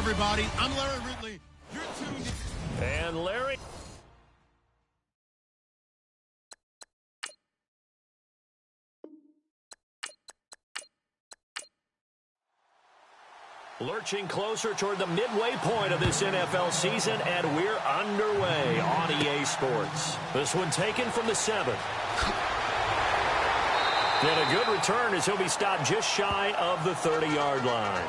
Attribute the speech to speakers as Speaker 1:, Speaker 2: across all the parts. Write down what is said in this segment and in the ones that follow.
Speaker 1: everybody. I'm Larry Ridley. You're tuned in.
Speaker 2: And Larry. Lurching closer toward the midway point of this NFL season, and we're underway on EA Sports. This one taken from the 7. And a good return as he'll be stopped just shy of the 30-yard line.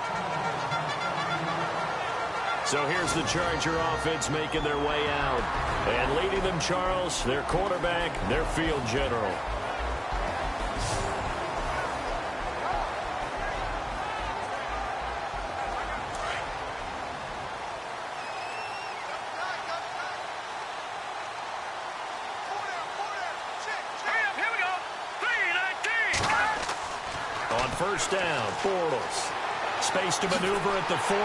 Speaker 2: So here's the Charger offense making their way out. And leading them, Charles, their quarterback, their field general. First down, Bortles. Space to maneuver at the 40.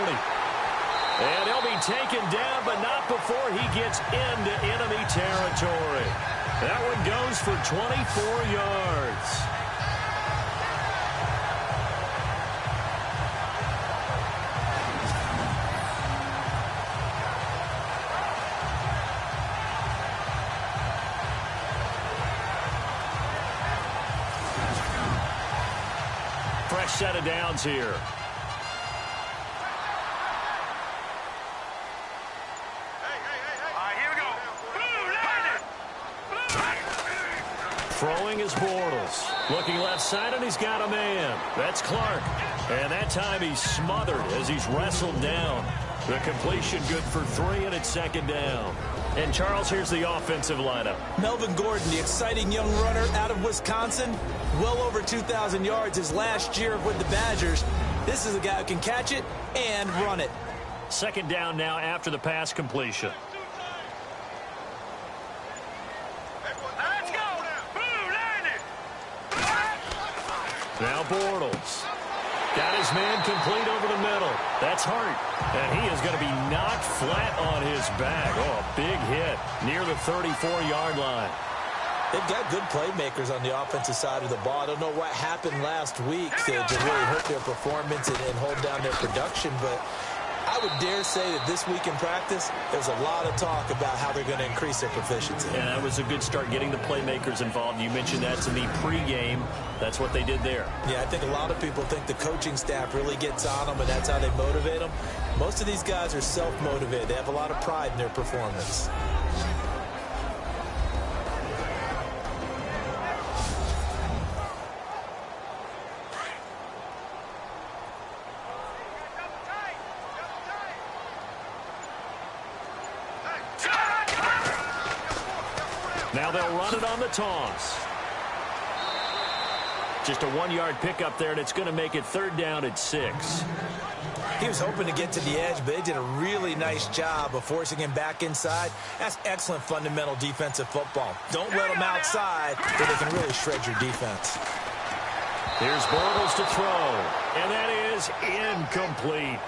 Speaker 2: And he'll be taken down, but not before he gets into enemy territory. That one goes for 24 yards. Fresh set of downs here.
Speaker 3: Here we go.
Speaker 2: Throwing is Bortles. Looking left side, and he's got a man. That's Clark. And that time he's smothered as he's wrestled down. The completion good for 3, and it's second down. And, Charles, here's the offensive lineup.
Speaker 4: Melvin Gordon, the exciting young runner out of Wisconsin. Well over 2,000 yards his last year with the Badgers. This is a guy who can catch it and run it.
Speaker 2: Second down now after the pass completion.
Speaker 3: Let's go.
Speaker 2: Now Bortles. Got his man complete over the middle. That's Hart. And he is going to be knocked flat on his back. Oh, a big hit near the 34-yard line.
Speaker 4: They've got good playmakers on the offensive side of the ball. I don't know what happened last week to really hurt their performance and hold down their production, but I would dare say that this week in practice, there's a lot of talk about how they're going to increase their proficiency.
Speaker 2: And that was a good start getting the playmakers involved. You mentioned that to me pregame. That's what they did there.
Speaker 4: Yeah, I think a lot of people think the coaching staff really gets on them, and that's how they motivate them. Most of these guys are self-motivated. They have a lot of pride in their performance.
Speaker 2: Now they'll run it on the toss. Just a 1-yard pickup there, and it's going to make it third down at 6.
Speaker 4: He was hoping to get to the edge, but they did a really nice job of forcing him back inside. That's excellent fundamental defensive football. Don't let them outside, or they can really shred your defense.
Speaker 2: Here's Bortles to throw, and that is incomplete.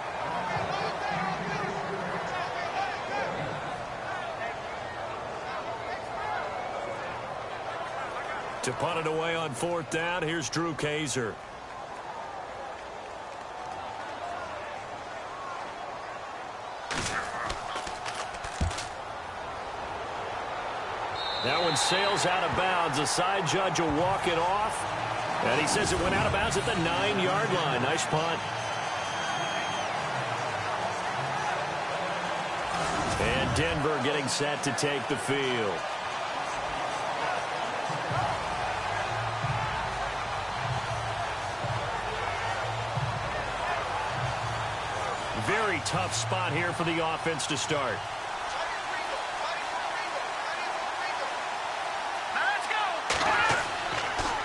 Speaker 2: To punt it away on fourth down, here's Drew Kaiser. That one sails out of bounds. The side judge will walk it off. And he says it went out of bounds at the 9-yard line. Nice punt. And Denver getting set to take the field. Very tough spot here for the offense to start.
Speaker 3: Let's go.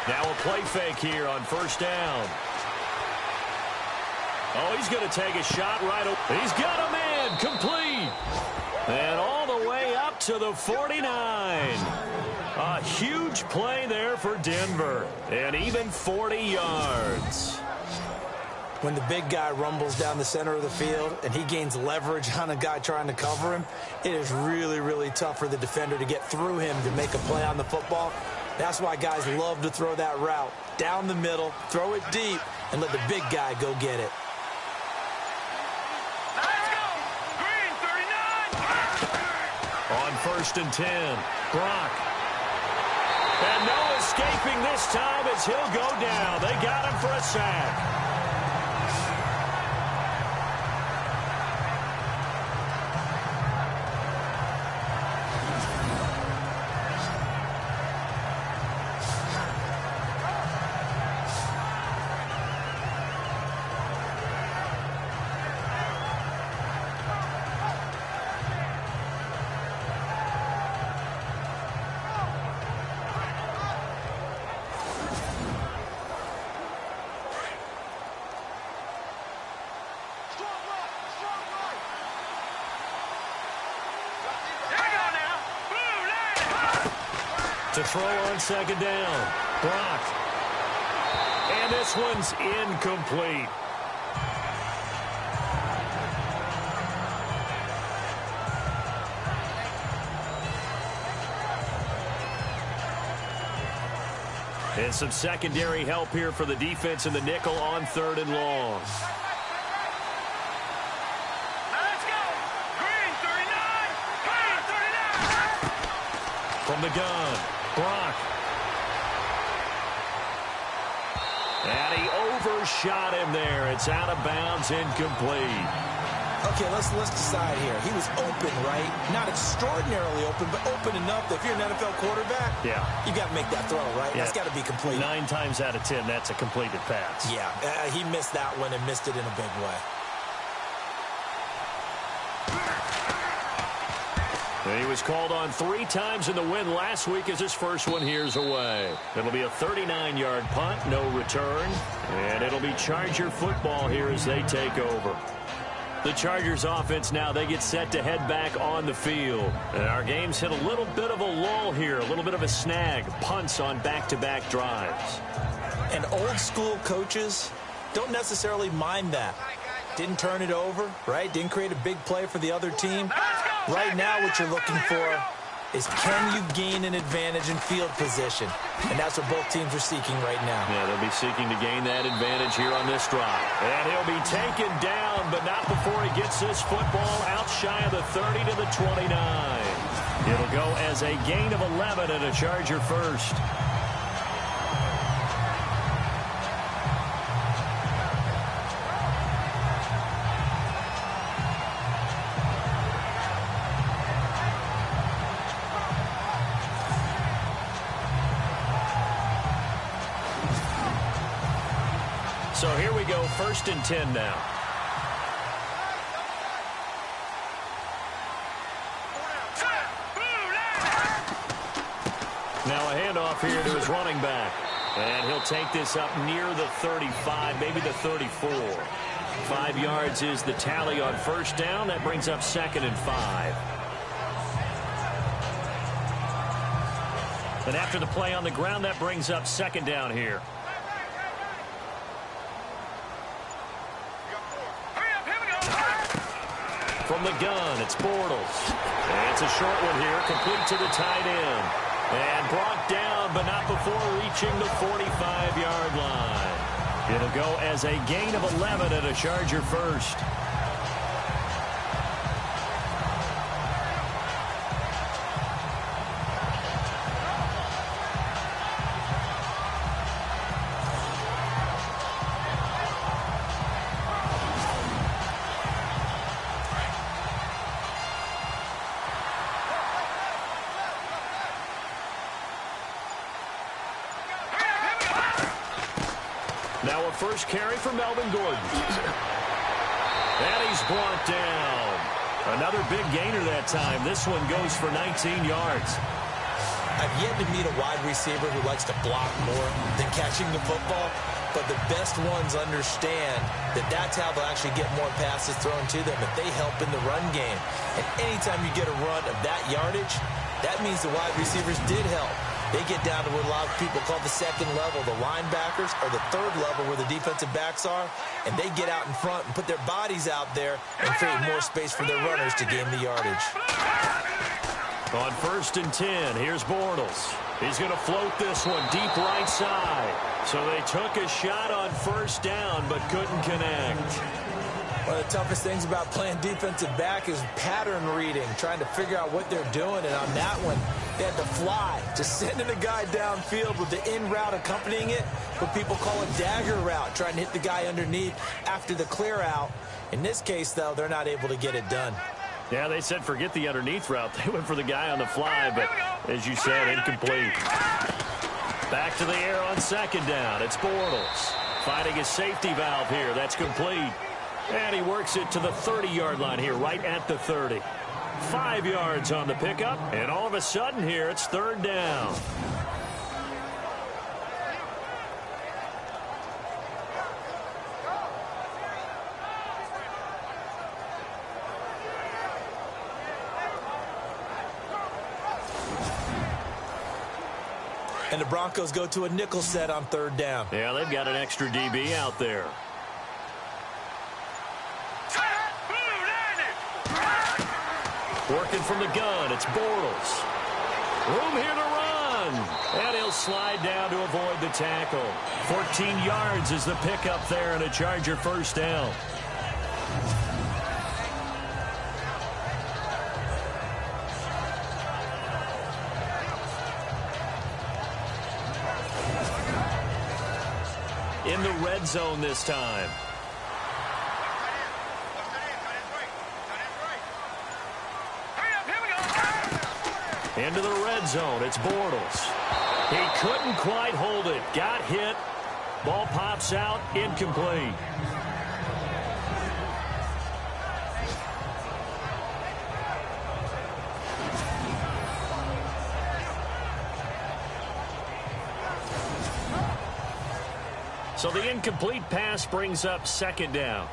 Speaker 2: Now a play fake here on first down. Oh, he's going to take a shot right away. He's got a man complete. And all the way up to the 49. A huge play there for Denver. And even 40 yards.
Speaker 4: When the big guy rumbles down the center of the field and he gains leverage on a guy trying to cover him, it is really, really tough for the defender to get through him to make a play on the football. That's why guys love to throw that route. Down the middle, throw it deep, and let the big guy go get it.
Speaker 3: Let's go.
Speaker 2: first and 10. Brock. And no escaping this time as he'll go down. They got him for a sack. To throw on second down. Brock. And this one's incomplete. And some secondary help here for the defense in the nickel on 3rd and long.
Speaker 3: Let's go. Green 39. Green 39.
Speaker 2: From the gun. Brock. And he overshot him there. It's out of bounds, incomplete.
Speaker 4: Okay, let's decide here. He was open, right? Not extraordinarily open, but open enough that if you're an NFL quarterback, you got to make that throw, right?
Speaker 2: Yeah.
Speaker 4: That's got to be complete.
Speaker 2: 9 times out of 10, that's a completed pass.
Speaker 4: Yeah, he missed that one and missed it in a big way.
Speaker 2: He was called on 3 times in the win last week as his first one here's away. It'll be a 39-yard punt, no return. And it'll be Charger football here as they take over. The Chargers offense now, they get set to head back on the field. And our game's hit a little bit of a lull here, a little bit of a snag. Punts on back-to-back drives.
Speaker 4: And old-school coaches don't necessarily mind that. Didn't turn it over, right? Didn't create a big play for the other team. Right now what you're looking for is can you gain an advantage in field position? And that's what both teams are seeking right now.
Speaker 2: Yeah, they'll be seeking to gain that advantage here on this drive. And he'll be taken down, but not before he gets this football out shy of the 30 to the 29. It'll go as a gain of 11 and a Charger first. So here we go, 1st and 10 now. Now a handoff here to his running back. And he'll take this up near the 35, maybe the 34. 5 yards is the tally on 1st down. That brings up 2nd and 5. And after the play on the ground, that brings up 2nd down here. From the gun, it's Bortles. And it's a short one here, complete to the tight end. And brought down, but not before reaching the 45-yard line. It'll go as a gain of 11 and a Charger first. Now a first carry for Melvin Gordon. And he's brought down. Another big gainer that time. This one goes for 19 yards.
Speaker 4: I've yet to meet a wide receiver who likes to block more than catching the football, but the best ones understand that that's how they'll actually get more passes thrown to them if they help in the run game. And anytime you get a run of that yardage, that means the wide receivers did help. They get down to what a lot of people call the 2nd level, the linebackers, or the 3rd level where the defensive backs are, and they get out in front and put their bodies out there and create more space for their runners to gain the yardage.
Speaker 2: On 1st and 10, here's Bortles. He's going to float this one deep right side. So they took a shot on 1st down, but couldn't connect.
Speaker 4: One of the toughest things about playing defensive back is pattern reading, trying to figure out what they're doing. And on that one, they had to fly, just sending a guy downfield with the in route accompanying it, what people call a dagger route, trying to hit the guy underneath after the clear out. In this case, though, they're not able to get it done. Yeah, they said forget the underneath route. They went for the guy on the fly, but as you said, incomplete. Back to the air on second down. It's Bortles finding his safety valve here. That's complete. And he works it to the 30-yard line here, right at the 30. 5 yards on the pickup, and all of a sudden here, it's third down. And the Broncos go to a nickel set on third down. Yeah, they've got an extra DB out there. Working from the gun, it's Bortles. Room here to run. And he'll slide down to avoid the tackle. 14 yards is the pickup there and a Charger first down. In the red zone this time. Into the red zone, it's Bortles. He couldn't quite hold it. Got hit. Ball pops out, incomplete. So the incomplete pass brings up second down.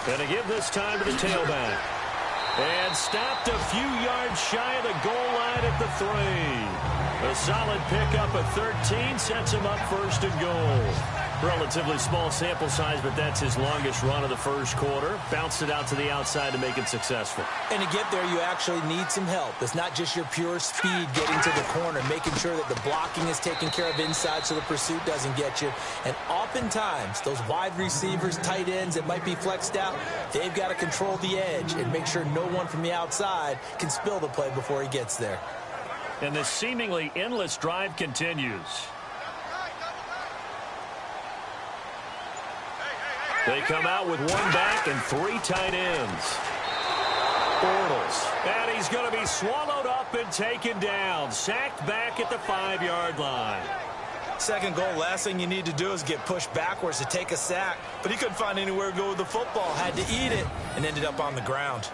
Speaker 4: Going to give this time to the tailback. And stopped a few yards shy of the goal line at the 3. A solid pickup of 13 sets him up first and goal. Relatively small sample size, but that's his longest run of the first quarter. Bounced it out to the outside to make it successful. And to get there, you actually need some help. It's not just your pure speed getting to the corner, making sure that the blocking is taken care of inside so the pursuit doesn't get you. And oftentimes, those wide receivers, tight ends that might be flexed out, they've got to control the edge and make sure no one from the outside can spill the play before he gets there. And this seemingly endless drive continues. They come out with one back and 3 tight ends. Bortles. And he's going to be swallowed up and taken down. Sacked back at the 5-yard line. Second goal, last thing you need to do is get pushed backwards to take a sack. But he couldn't find anywhere to go with the football. Had to eat it and ended up on the ground.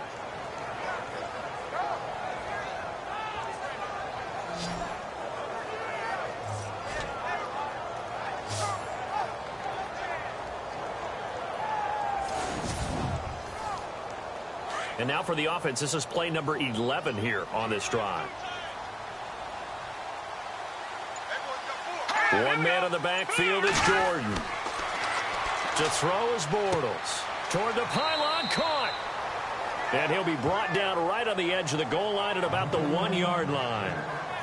Speaker 4: And now for the offense, this is play number 11 here on this drive. One man in the backfield is Jordan. To throw is Bortles. Toward the pylon, caught. And he'll be brought down right on the edge of the goal line at about the 1-yard line.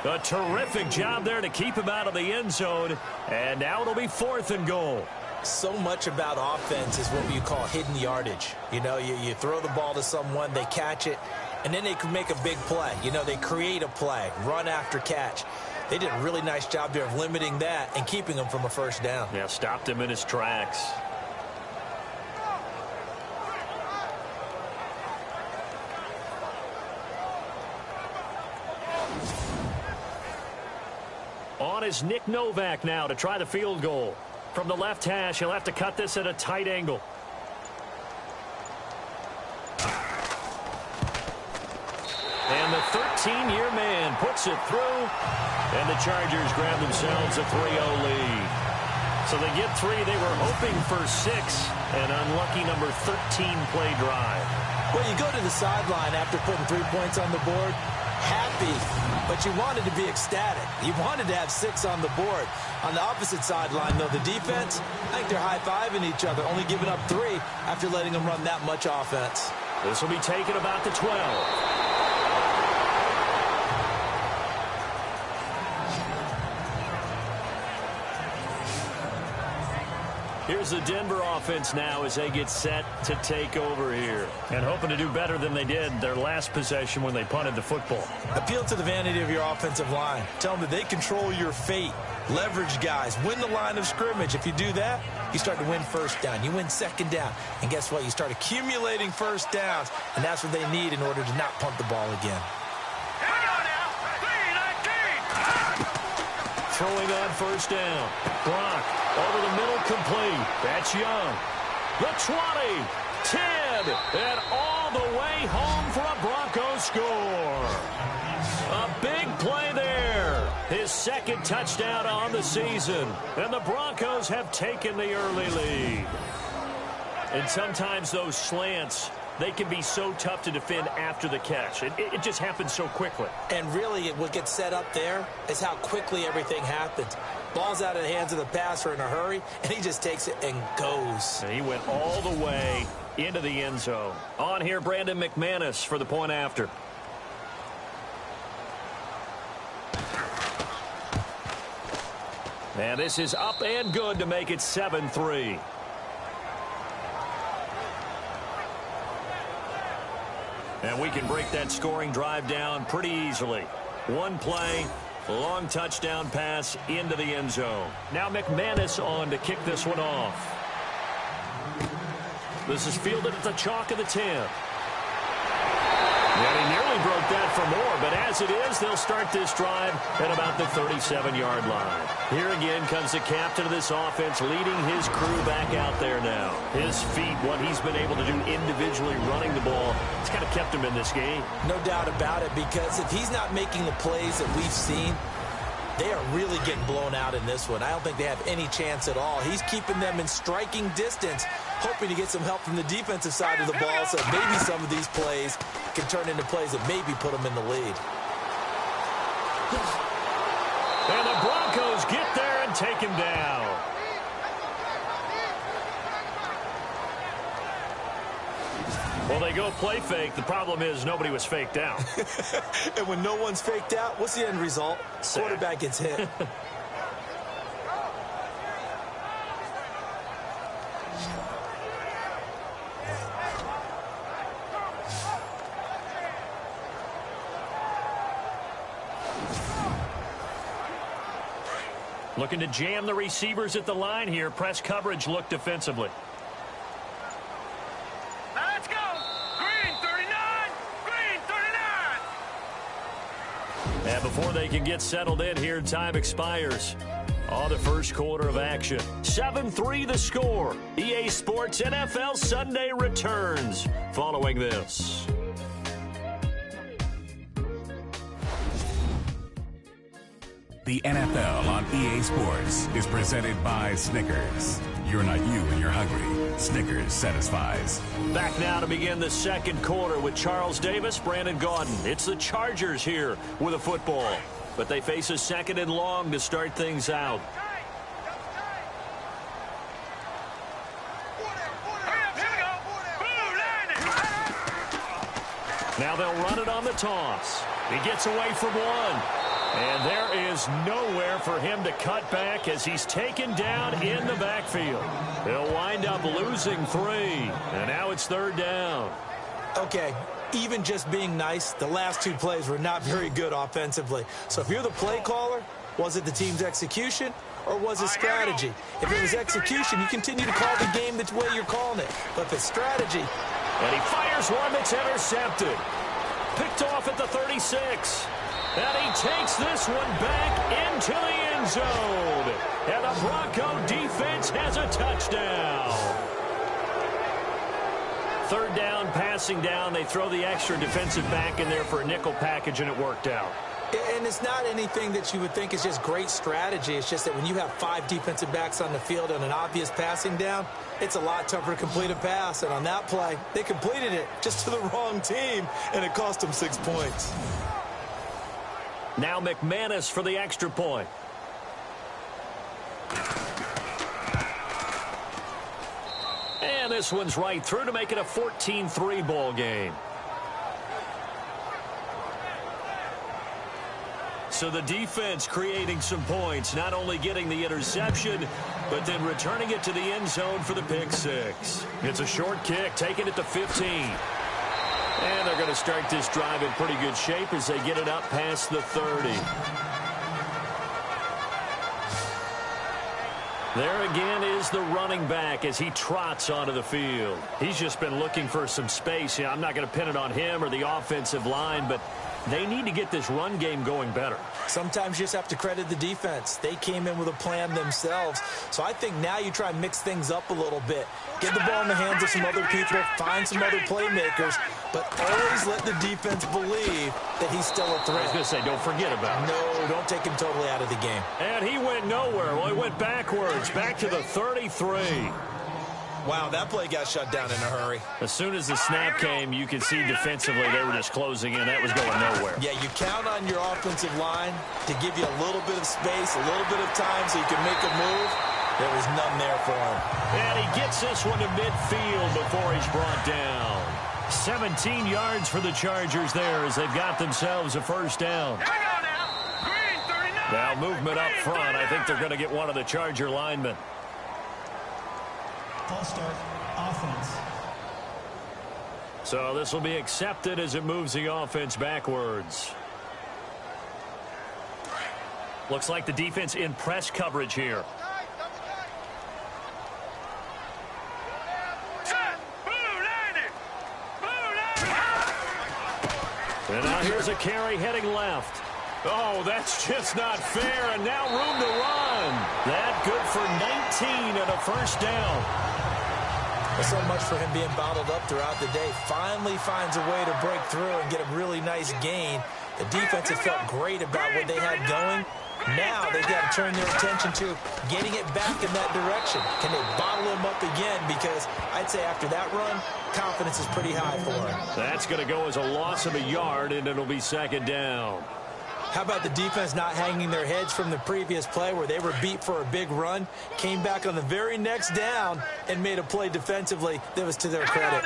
Speaker 4: A terrific job there to keep him out of the end zone. And now it'll be 4th and goal. So much about offense is what you call hidden yardage. You know, you throw the ball to someone, they catch it, and then they can make a big play. You know, they create a play, run after catch. They did a really nice job there of limiting that and keeping him from a first down. Yeah, stopped him in his tracks. On is Nick Novak now to try the field goal. From the left hash, he'll have to cut this at a tight angle. And the 13-year man puts it through. And the Chargers grab themselves a 3-0 lead. So they get 3. They were hoping for 6. An unlucky number 13 play drive. Well, you go to the sideline after putting 3 points on the board. Happy, but you wanted to be ecstatic. You wanted to have 6 on the board. On the opposite sideline, though, the defense, I think they're high-fiving each other, only giving up 3 after letting them run that much offense. This will be taken about the 12.
Speaker 2: Here's the Denver offense now as they get set to take over here.
Speaker 5: And hoping to do better than they did their last possession when they punted the football.
Speaker 4: Appeal to the vanity of your offensive line. Tell them that they control your fate. Leverage guys. Win the line of scrimmage. If you do that, you start to win first down. You win second down. And guess what? You start accumulating first downs. And that's what they need in order to not punt the ball again.
Speaker 2: Throwing on first down. Gronk over the middle, complete. That's Young. The 20, 10, and all the way home for a Broncos score. A big play there. His second touchdown on the season. And the Broncos have taken the early lead. And sometimes those slants, they can be so tough to defend after the catch. It just happens so quickly.
Speaker 4: And really, what gets set up there is how quickly everything happens. Ball's out of the hands of the passer in a hurry, and he just takes it and goes.
Speaker 2: And he went all the way into the end zone. On here, Brandon McManus for the point after. And this is up and good to make it 7-3. And we can break that scoring drive down pretty easily. One play, long touchdown pass into the end zone. Now McManus on to kick this one off. This is fielded at the chalk of the 10. And he nearly broke that for more, but as it is, they'll start this drive at about the 37-yard line. Here again comes the captain of this offense leading his crew back out there now. His feet, what he's been able to do individually running the ball, it's kind of kept him in this game.
Speaker 4: No doubt about it, because if he's not making the plays that we've seen, they are really getting blown out in this one. I don't think they have any chance at all. He's keeping them in striking distance, hoping to get some help from the defensive side of the ball, so maybe some of these plays can turn into plays that maybe put them in the lead.
Speaker 2: And the Broncos get there and take him down. Well, they go play fake. The problem is nobody was faked out.
Speaker 4: And when no one's faked out, what's the end result?
Speaker 2: Sack.
Speaker 4: Quarterback gets hit.
Speaker 5: Looking to jam the receivers at the line here. Press coverage look defensively.
Speaker 3: Now let's go. Green 39. Green 39.
Speaker 2: And before they can get settled in here, time expires. On the first quarter of action. 7-3 the score. EA Sports NFL Sunday returns following this.
Speaker 6: The NFL on EA Sports is presented by Snickers. You're not you when you're hungry. Snickers satisfies.
Speaker 2: Back now to begin the second quarter with Charles Davis, Brandon Gaudin. It's the Chargers here with a football, but they face a second and long to start things out. Now they'll run it on the toss. He gets away from one. And there is nowhere for him to cut back as he's taken down in the backfield. He'll wind up losing 3. And now it's third down.
Speaker 4: Okay, even just being nice, the last two plays were not very good offensively. So if you're the play caller, was it the team's execution or was it strategy? If it was execution, you continue to call the game the way you're calling it. But if it's strategy...
Speaker 2: And he fires one that's intercepted. Picked off at the 36. And he takes this one back into the end zone. And the Bronco defense has a touchdown. Third down, passing down. They throw the extra defensive back in there for a nickel package, and it worked out.
Speaker 4: And it's not anything that you would think is just great strategy. It's just that when you have 5 defensive backs on the field and an obvious passing down, it's a lot tougher to complete a pass. And on that play, they completed it just to the wrong team, and it cost them 6 points.
Speaker 2: Now McManus for the extra point. And this one's right through to make it a 14-3 ball game. So the defense creating some points, not only getting the interception, but then returning it to the end zone for the pick six. It's a short kick, taking it to 15. And they're going to start this drive in pretty good shape as they get it up past the 30. There again is the running back as he trots onto the field. He's just been looking for some space. I'm not going to pin it on him or the offensive line, but they need to get this run game going better.
Speaker 4: Sometimes you just have to credit the defense. They came in with a plan themselves. So I think now you try and mix things up a little bit. Get the ball in the hands of some other people, find some other playmakers, but always let the defense believe that he's still a threat.
Speaker 2: I was going to say, don't forget about it.
Speaker 4: No, don't take him totally out of the game.
Speaker 2: And he went nowhere. Well, he went backwards, back to the 33.
Speaker 4: Wow, that play got shut down in a hurry.
Speaker 2: As soon as the snap came, you could see defensively they were just closing in. That was going nowhere.
Speaker 4: Yeah, you count on your offensive line to give you a little bit of space, a little bit of time so you can make a move. There was none there for him.
Speaker 2: And he gets this one to midfield before he's brought down. 17 yards for the Chargers there as they've got themselves a first down. Now movement up front. I think they're going to get one of the Charger linemen.
Speaker 7: False start, offense.
Speaker 2: So this will be accepted as it moves the offense backwards. Looks like the defense in press coverage here. And now here's a carry heading left. Oh, that's just not fair, and now room to run. That good for 19 and a first down.
Speaker 4: So much for him being bottled up throughout the day. Finally finds a way to break through and get a really nice gain. The defense has felt great about what they had going. Now they've got to turn their attention to getting it back in that direction. Can they bottle him up again? Because I'd say after that run, confidence is pretty high for him.
Speaker 2: That's going to go as a loss of a yard, and it'll be second down.
Speaker 4: How about the defense not hanging their heads from the previous play where they were beat for a big run, came back on the very next down, and made a play defensively that was to their credit.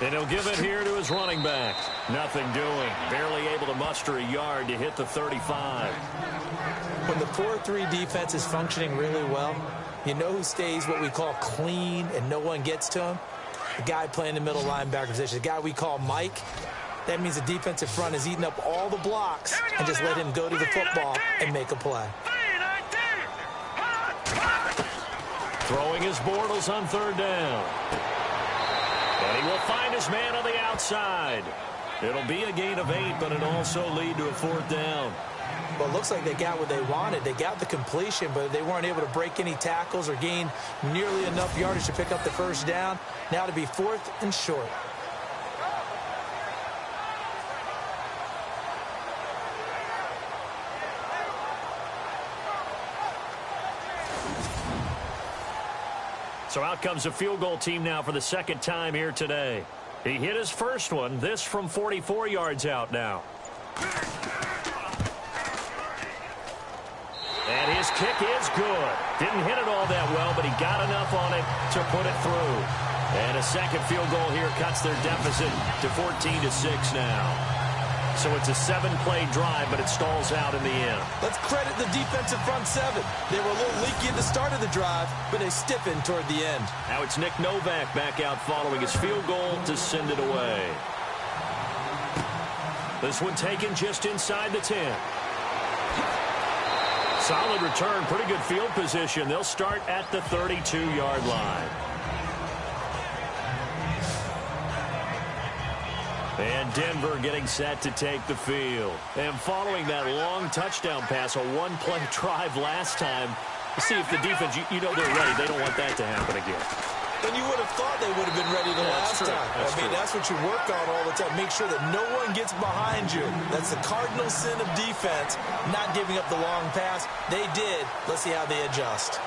Speaker 2: And he'll give it here to his running back. Nothing doing. Barely able to muster a yard to hit the 35.
Speaker 4: When the 4-3 defense is functioning really well, you know who stays what we call clean and no one gets to him? The guy playing the middle linebacker position, the guy we call Mike. That means the defensive front is eating up all the blocks and just let him go to the football and make a play.
Speaker 2: Throwing his Bortles on third down. And he will find his man on the outside. It'll be a gain of 8, but it'll also lead to a fourth down.
Speaker 4: Well, it looks like they got what they wanted. They got the completion, but they weren't able to break any tackles or gain nearly enough yardage to pick up the first down. Now to be fourth and short.
Speaker 2: So out comes the field goal team now for the second time here today. He hit his first one, this from 44 yards out now. And his kick is good. Didn't hit it all that well, but he got enough on it to put it through. And a second field goal here cuts their deficit to 14-6 now. So it's a 7-play drive, but it stalls out in the end.
Speaker 4: Let's credit the defensive front seven. They were a little leaky at the start of the drive, but they stiffened toward the end.
Speaker 2: Now it's Nick Novak back out following his field goal to send it away. This one taken just inside the 10. Solid return, pretty good field position. They'll start at the 32-yard line. And Denver getting set to take the field. And following that long touchdown pass, a one-play drive last time, let's see if the defense, you know they're ready. They don't want that to happen again.
Speaker 4: And you would have thought they would have been ready the last time. That's what you work on all the time. Make sure that no one gets behind you. That's the cardinal sin of defense, not giving up the long pass. They did. Let's see how they adjust.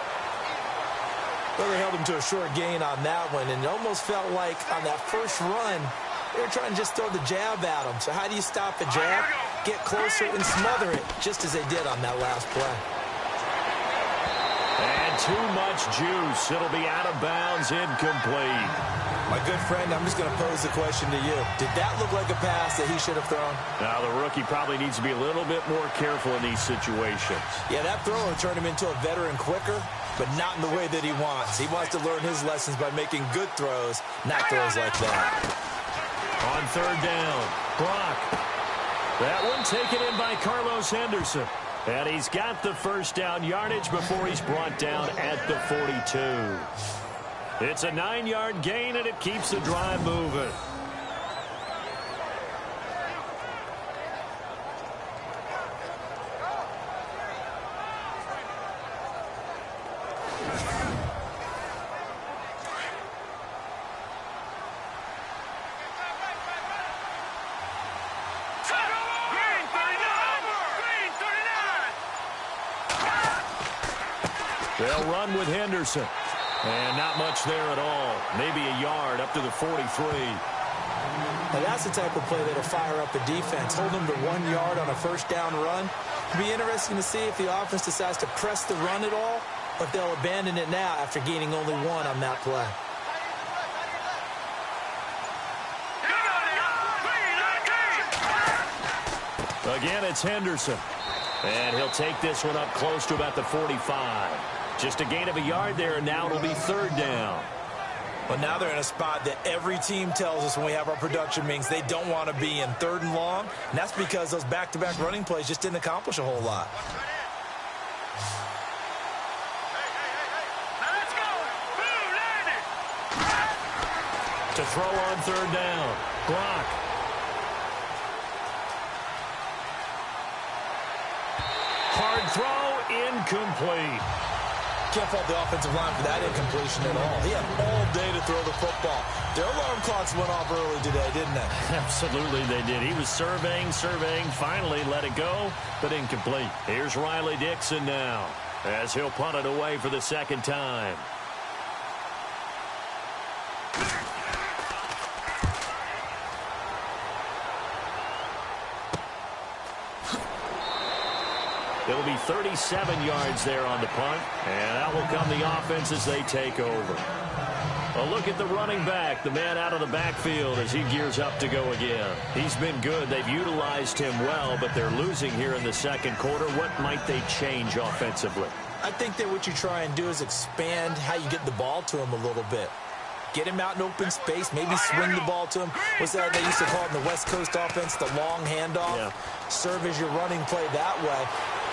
Speaker 4: Well, they held him to a short gain on that one, and it almost felt like on that first run, they were trying to just throw the jab at him. So how do you stop the jab? Get closer and smother it, just as they did on that last play.
Speaker 2: And too much juice. It'll be out of bounds, incomplete.
Speaker 4: My good friend, I'm just going to pose the question to you. Did that look like a pass that he should have thrown?
Speaker 2: Now, the rookie probably needs to be a little bit more careful in these situations.
Speaker 4: Yeah, that throw will turn him into a veteran quicker, but not in the way that he wants. He wants to learn his lessons by making good throws, not throws like that.
Speaker 2: On third down, Brock. That one taken in by Carlos Henderson. And he's got the first down yardage before he's brought down at the 42. It's a 9-yard gain, and it keeps the drive moving. They'll run with Henderson. And not much there at all. Maybe a yard up to the 43.
Speaker 4: Now that's the type of play that'll fire up the defense. Hold them to 1 yard on a first down run. It'll be interesting to see if the offense decides to press the run at all, or if they'll abandon it now after gaining only 1 on that play.
Speaker 2: Again, it's Henderson. And he'll take this one up close to about the 45. Just a gain of a yard there, and now it'll be third down.
Speaker 4: But now they're in a spot that every team tells us when we have our production meetings they don't want to be in, 3rd and long. And that's because those back-to-back running plays just didn't accomplish a whole lot.
Speaker 2: To throw on third down, Brock. Hard throw, incomplete.
Speaker 4: Can't fault the offensive line for that incompletion at all. He had all day to throw the football. Their alarm clocks went off early today, didn't they?
Speaker 2: Absolutely they did. He was surveying, finally let it go, but incomplete. Here's Riley Dixon now, as he'll punt it away for the second time. It'll be 37 yards there on the punt, and that will come the offense as they take over. A look at the running back, the man out of the backfield as he gears up to go again. He's been good. They've utilized him well, but they're losing here in the second quarter. What might they change offensively?
Speaker 4: I think that what you try and do is expand how you get the ball to him a little bit. Get him out in open space, maybe swing the ball to him. What's that they used to call it in the West Coast offense, the long handoff? Yeah. Serve as your running play that way,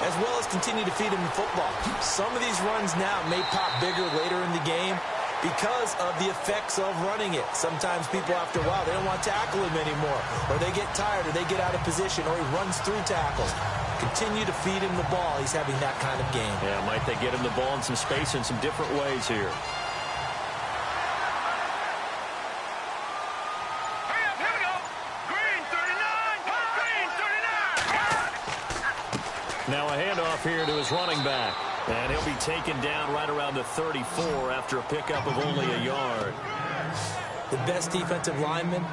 Speaker 4: as well as continue to feed him the football. Some of these runs now may pop bigger later in the game because of the effects of running it. Sometimes people, after a while, they don't want to tackle him anymore, or they get tired, or they get out of position, or he runs through tackles. Continue to feed him the ball. He's having that kind of game.
Speaker 2: Yeah, might they get him the ball in some space in some different ways here. Now a handoff here to his running back. And he'll be taken down right around the 34 after a pickup of only a yard.
Speaker 4: The best defensive linemen,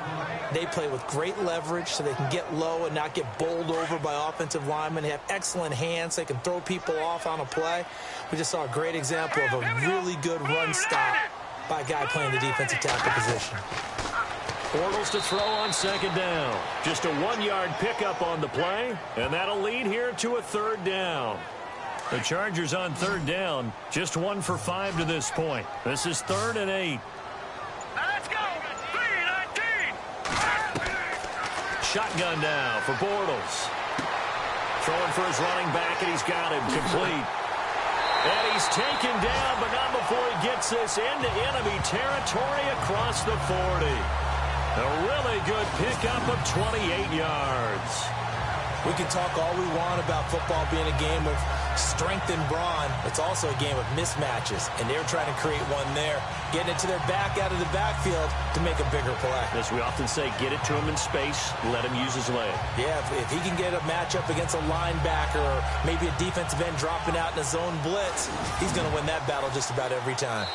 Speaker 4: they play with great leverage so they can get low and not get bowled over by offensive linemen. They have excellent hands. They can throw people off on a play. We just saw a great example of a really good run stop by a guy playing the defensive tackle position.
Speaker 2: Bortles to throw on second down. Just a 1-yard pickup on the play, and that'll lead here to a third down. The Chargers on third down, just 1 for 5 to this point. This is 3rd and 8.
Speaker 3: Let's go! 3-19!
Speaker 2: Shotgun now for Bortles. Throwing for his running back, and he's got him complete. And he's taken down, but not before he gets this into enemy territory across the 40. A really good pickup of 28 yards.
Speaker 4: We can talk all we want about football being a game of strength and brawn. It's also a game of mismatches, and they're trying to create one there, getting it to their back out of the backfield to make a bigger play.
Speaker 2: As we often say, get it to him in space, let him use his leg.
Speaker 4: Yeah, if he can get a matchup against a linebacker or maybe a defensive end dropping out in a zone blitz, he's going to win that battle just about every time.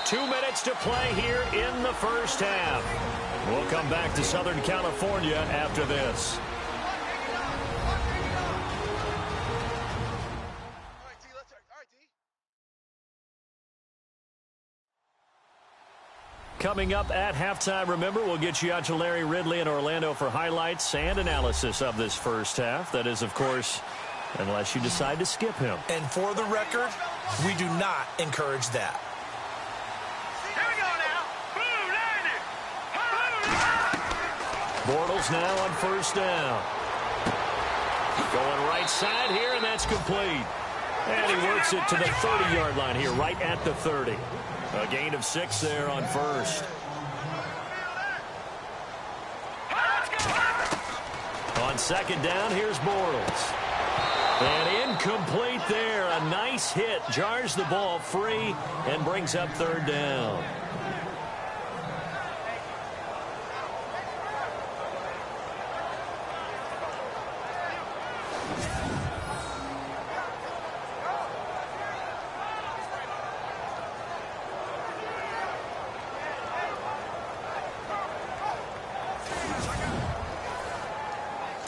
Speaker 2: 2 minutes to play here in the first half. We'll come back to Southern California after this. Coming up at halftime, remember, we'll get you out to Larry Ridley in Orlando for highlights and analysis of this first half. That is, of course, unless you decide to skip him.
Speaker 4: And for the record, we do not encourage that.
Speaker 3: Here we go now. Boom, 90.
Speaker 2: Bortles now on first down. Going right side here, and that's complete. And he works it to the 30-yard line here, right at the 30. A gain of 6 there on first. On second down, here's Bortles. And incomplete there. A nice hit. Jars the ball free and brings up third down.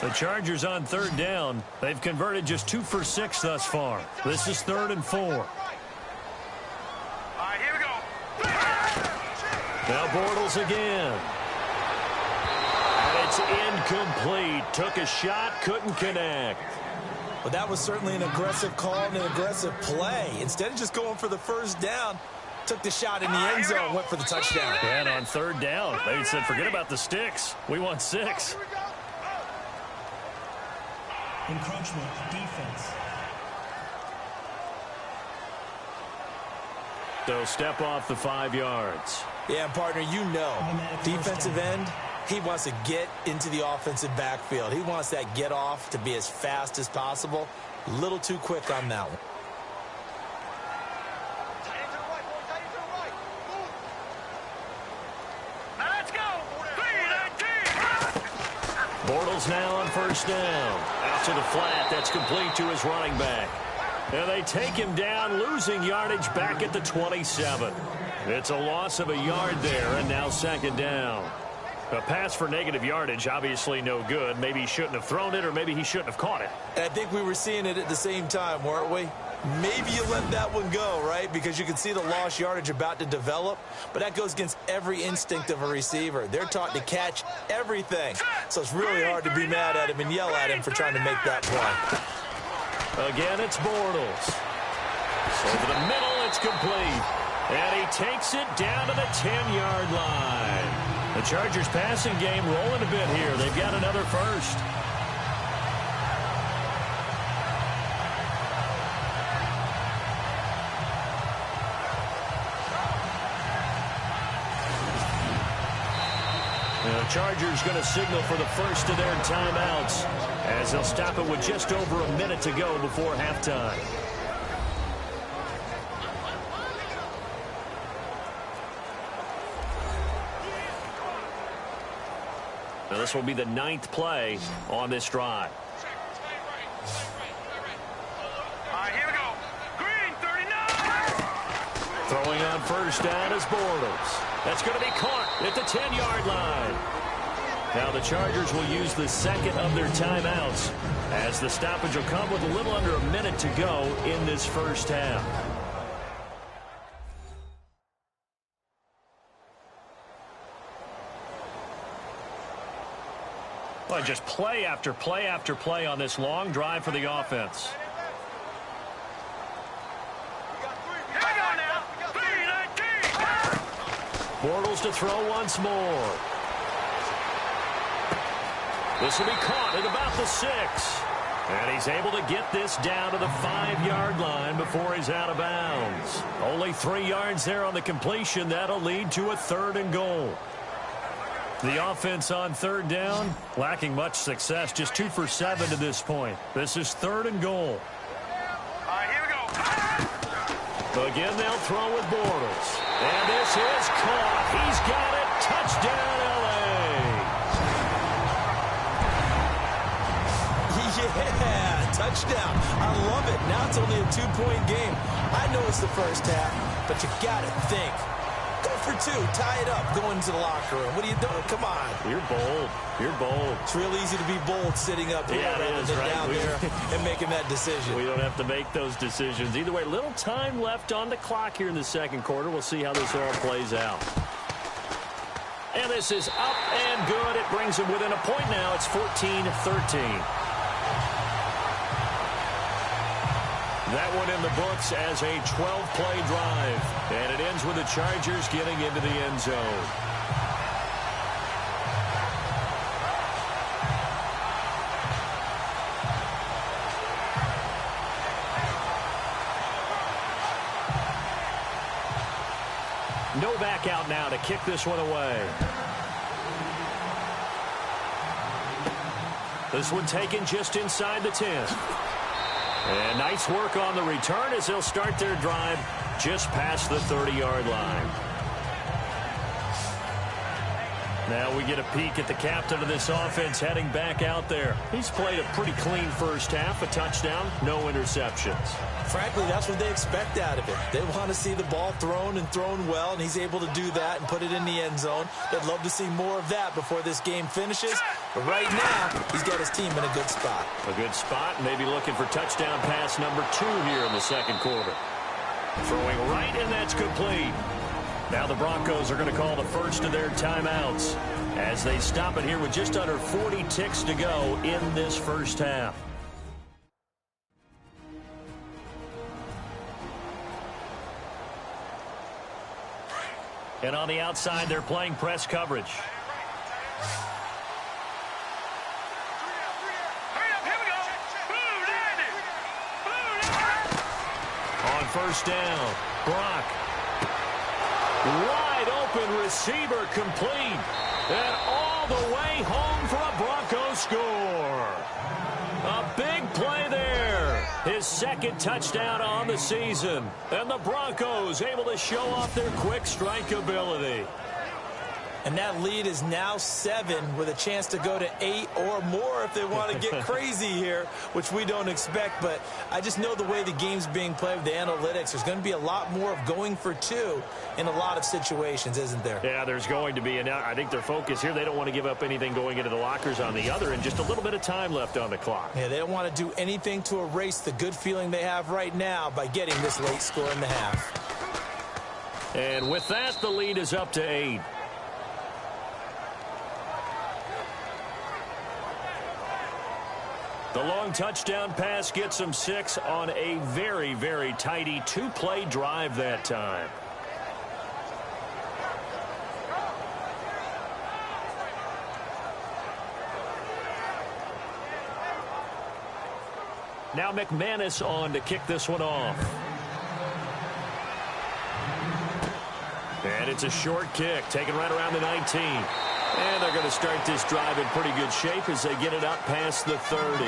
Speaker 2: The Chargers on third down. They've converted just 2 for 6 thus far. This is 3rd and 4.
Speaker 3: All right, here we go.
Speaker 2: Now Bortles again. And it's incomplete. Took a shot, couldn't connect.
Speaker 4: Well, that was certainly an aggressive call and an aggressive play. Instead of just going for the first down, took the shot in the end zone, went for the touchdown.
Speaker 2: And on third down, they said, forget about the sticks. We want 6.
Speaker 7: Encroachment, defense.
Speaker 2: So step off the 5 yards.
Speaker 4: Yeah, and partner, you know, defensive end, he wants to get into the offensive backfield. He wants that get off to be as fast as possible. A little too quick on that one.
Speaker 3: Now let's go. 3-19.
Speaker 2: Bortles now on first down. Out to the flat. That's complete to his running back. And they take him down, losing yardage back at the 27. It's a loss of a yard there, and now second down. A pass for negative yardage, obviously no good. Maybe he shouldn't have thrown it, or maybe he shouldn't have caught it.
Speaker 4: And I think we were seeing it at the same time, weren't we? Maybe you let that one go, right? Because you can see the lost yardage about to develop. But that goes against every instinct of a receiver. They're taught to catch everything. So it's really hard to be mad at him and yell at him for trying to make that play.
Speaker 2: Again, it's Bortles. Over the middle, it's complete. And he takes it down to the 10-yard line. The Chargers passing game rolling a bit here. They've got another first. The Chargers going to signal for the first of their timeouts as they'll stop it with just over a minute to go before halftime. Now this will be the 9th play on this drive.
Speaker 3: All right, here we go. Green, 39.
Speaker 2: Throwing on first down is Bortles. That's going to be caught at the 10-yard line. Now the Chargers will use the second of their timeouts as the stoppage will come with a little under a minute to go in this first half. Well, just play after play after play on this long drive for the offense.
Speaker 3: Here we go now. 3-19.
Speaker 2: Bortles to throw once more. This will be caught at about the 6. And he's able to get this down to the 5-yard line before he's out of bounds. Only 3 yards there on the completion. That'll lead to a 3rd and goal. The offense on third down, lacking much success. Just 2 for 7 to this point. This is 3rd and goal.
Speaker 3: All right, here we go.
Speaker 2: Again, they'll throw with Bortles. And this is caught. He's got it. Touchdown, L.A.
Speaker 4: Yeah, touchdown. I love it. Now it's only a 2-point game. I know it's the first half, but you got to think. Go for 2. Tie it up. Go into the locker room. What are you doing? Come on.
Speaker 2: You're bold. You're bold.
Speaker 4: It's real easy to be bold sitting up here rather than down there and making that decision.
Speaker 2: We don't have to make those decisions. Either way, little time left on the clock here in the second quarter. We'll see how this all plays out. And this is up and good. It brings them within a point now. It's 14-13. That one in the books as a 12-play drive. And it ends with the Chargers getting into the end zone. No back out now to kick this one away. This one taken just inside the 10. And nice work on the return as they'll start their drive just past the 30-yard line. Now we get a peek at the captain of this offense heading back out there. He's played a pretty clean first half, a touchdown, no interceptions.
Speaker 4: Frankly, that's what they expect out of it. They want to see the ball thrown and thrown well, and he's able to do that and put it in the end zone. They'd love to see more of that before this game finishes. But right now, he's got his team in a good spot.
Speaker 2: A good spot, maybe looking for touchdown pass number 2 here in the second quarter. Throwing right, and that's complete. Now the Broncos are going to call the first of their timeouts as they stop it here with just under 40 ticks to go in this first half. And on the outside, they're playing press coverage. On first down, Brock. Wide open receiver complete. And all the way home for a Broncos score. A big play there. His second touchdown on the season. And the Broncos able to show off their quick strike ability.
Speaker 4: And that lead is now 7 with a chance to go to 8 or more if they want to get crazy here, which we don't expect. But I just know the way the game's being played with the analytics, there's going to be a lot more of going for 2 in a lot of situations, isn't there?
Speaker 2: Yeah, there's going to be. And I think their focus here, they don't want to give up anything going into the lockers on the other, and just a little bit of time left on the clock.
Speaker 4: Yeah, they don't want to do anything to erase the good feeling they have right now by getting this late score in the half.
Speaker 2: And with that, the lead is up to 8. The long touchdown pass gets them 6 on a very, very tidy 2-play drive that time. Now McManus on to kick this one off. And it's a short kick, taken right around the 19. And they're going to start this drive in pretty good shape as they get it up past the 30.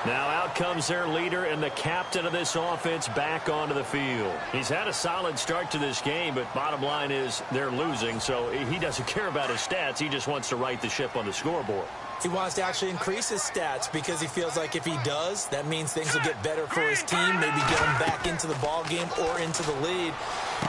Speaker 2: Now out comes their leader and the captain of this offense back onto the field. He's had a solid start to this game, but bottom line is they're losing, so he doesn't care about his stats. He just wants to right the ship on the scoreboard.
Speaker 4: He wants to actually increase his stats because he feels like if he does, that means things will get better for his team, maybe get him back into the ball game or into the lead.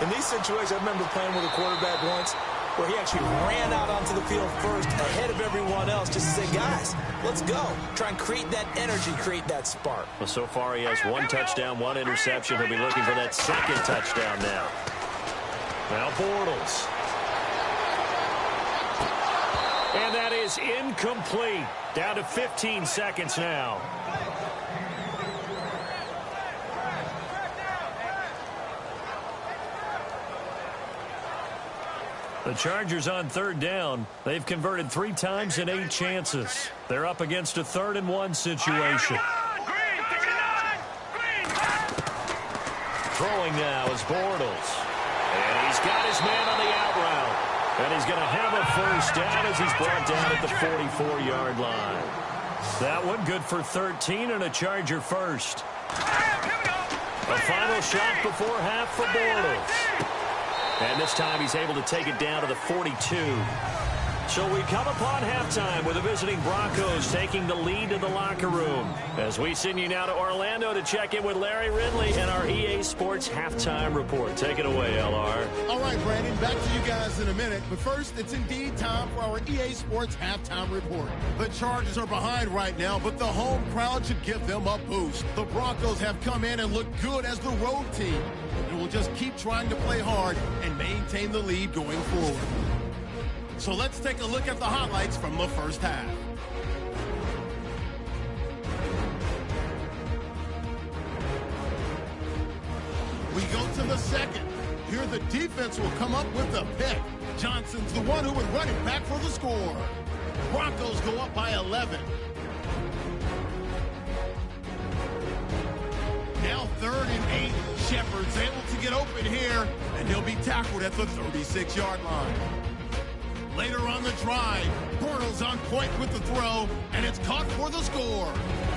Speaker 4: In these situations, I remember playing with a quarterback once where he actually ran out onto the field first ahead of everyone else just to say, guys, let's go. Try and create that energy, create that spark.
Speaker 2: Well, so far he has 1 touchdown, 1 interception. He'll be looking for that second touchdown now. Now Bortles. And that is incomplete. Down to 15 seconds now. The Chargers on 3rd down. They've converted 3 times in 8 chances. They're up against a 3rd and 1 situation. Throwing now is Bortles. And he's got his man on the out route. And he's going to have a first down as he's brought down at the 44-yard line. That one good for 13 and a Charger first. A final shot before half for Bortles. And this time he's able to take it down to the 42. So we come upon halftime with the visiting Broncos taking the lead to the locker room. As we send you now to Orlando to check in with Larry Ridley and our EA Sports Halftime Report. Take it away, LR.
Speaker 1: All right, Brandon, back to you guys in a minute. But first, it's indeed time for our EA Sports Halftime Report. The Chargers are behind right now, but the home crowd should give them a boost. The Broncos have come in and looked good as the road team. It will just keep trying to play hard and maintain the lead going forward. So let's take a look at the highlights from the first half. We go to the second. Here the defense will come up with a pick. Johnson's the one who would run it back for the score. Broncos go up by 11. Now 3rd and 8. Shepard's able to get open here, and he'll be tackled at the 36-yard line. Later on the drive, Bortles on point with the throw, and it's caught for the score.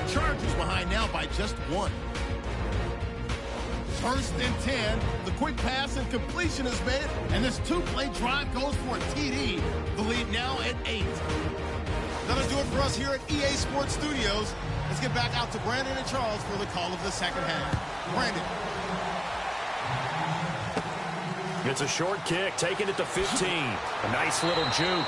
Speaker 1: Chargers behind now by just 1. 1st and 10. The quick pass and completion is made, and this 2-play drive goes for a TD. The lead now at 8. That'll do it for us here at EA Sports Studios. Let's get back out to Brandon and Charles for the call of the second half. Brandon.
Speaker 2: It's a short kick, taking it to 15. A nice little juke.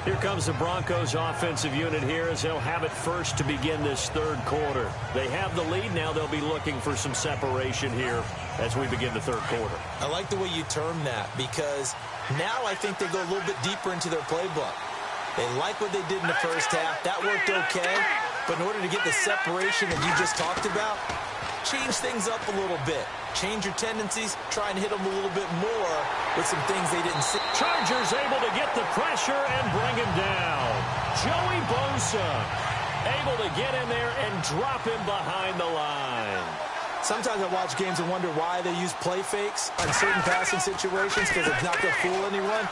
Speaker 2: Here comes the Broncos offensive unit here as they'll have it first to begin this 3rd quarter. They have the lead now. They'll be looking for some separation here as we begin the 3rd quarter.
Speaker 4: I like the way you term that because now I think they go a little bit deeper into their playbook. They like what they did in the first half. That worked okay. But in order to get the separation that you just talked about, change things up a little bit. Change your tendencies. Try and hit them a little bit more with some things they didn't see.
Speaker 2: Chargers able to get the pressure and bring him down. Joey Bosa able to get in there and drop him behind the line.
Speaker 4: Sometimes I watch games and wonder why they use play fakes on certain passing situations because it's not going to fool anyone.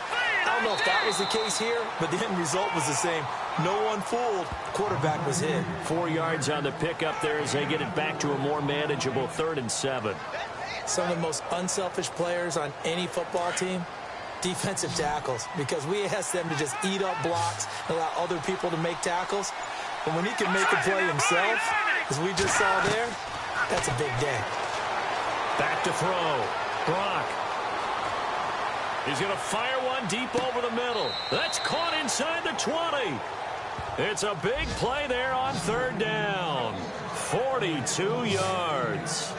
Speaker 4: I don't know if that was the case here, but the end result was the same. No one fooled. Quarterback was hit.
Speaker 2: 4 yards on the pickup there as they get it back to a more manageable 3rd and 7.
Speaker 4: Some of the most unselfish players on any football team, defensive tackles, because we ask them to just eat up blocks and allow other people to make tackles. But when he can make a play himself, as we just saw there, that's a big day.
Speaker 2: Back to throw. Brock. He's going to fire one deep over the middle. That's caught inside the 20. It's a big play there on 3rd down. 42 yards.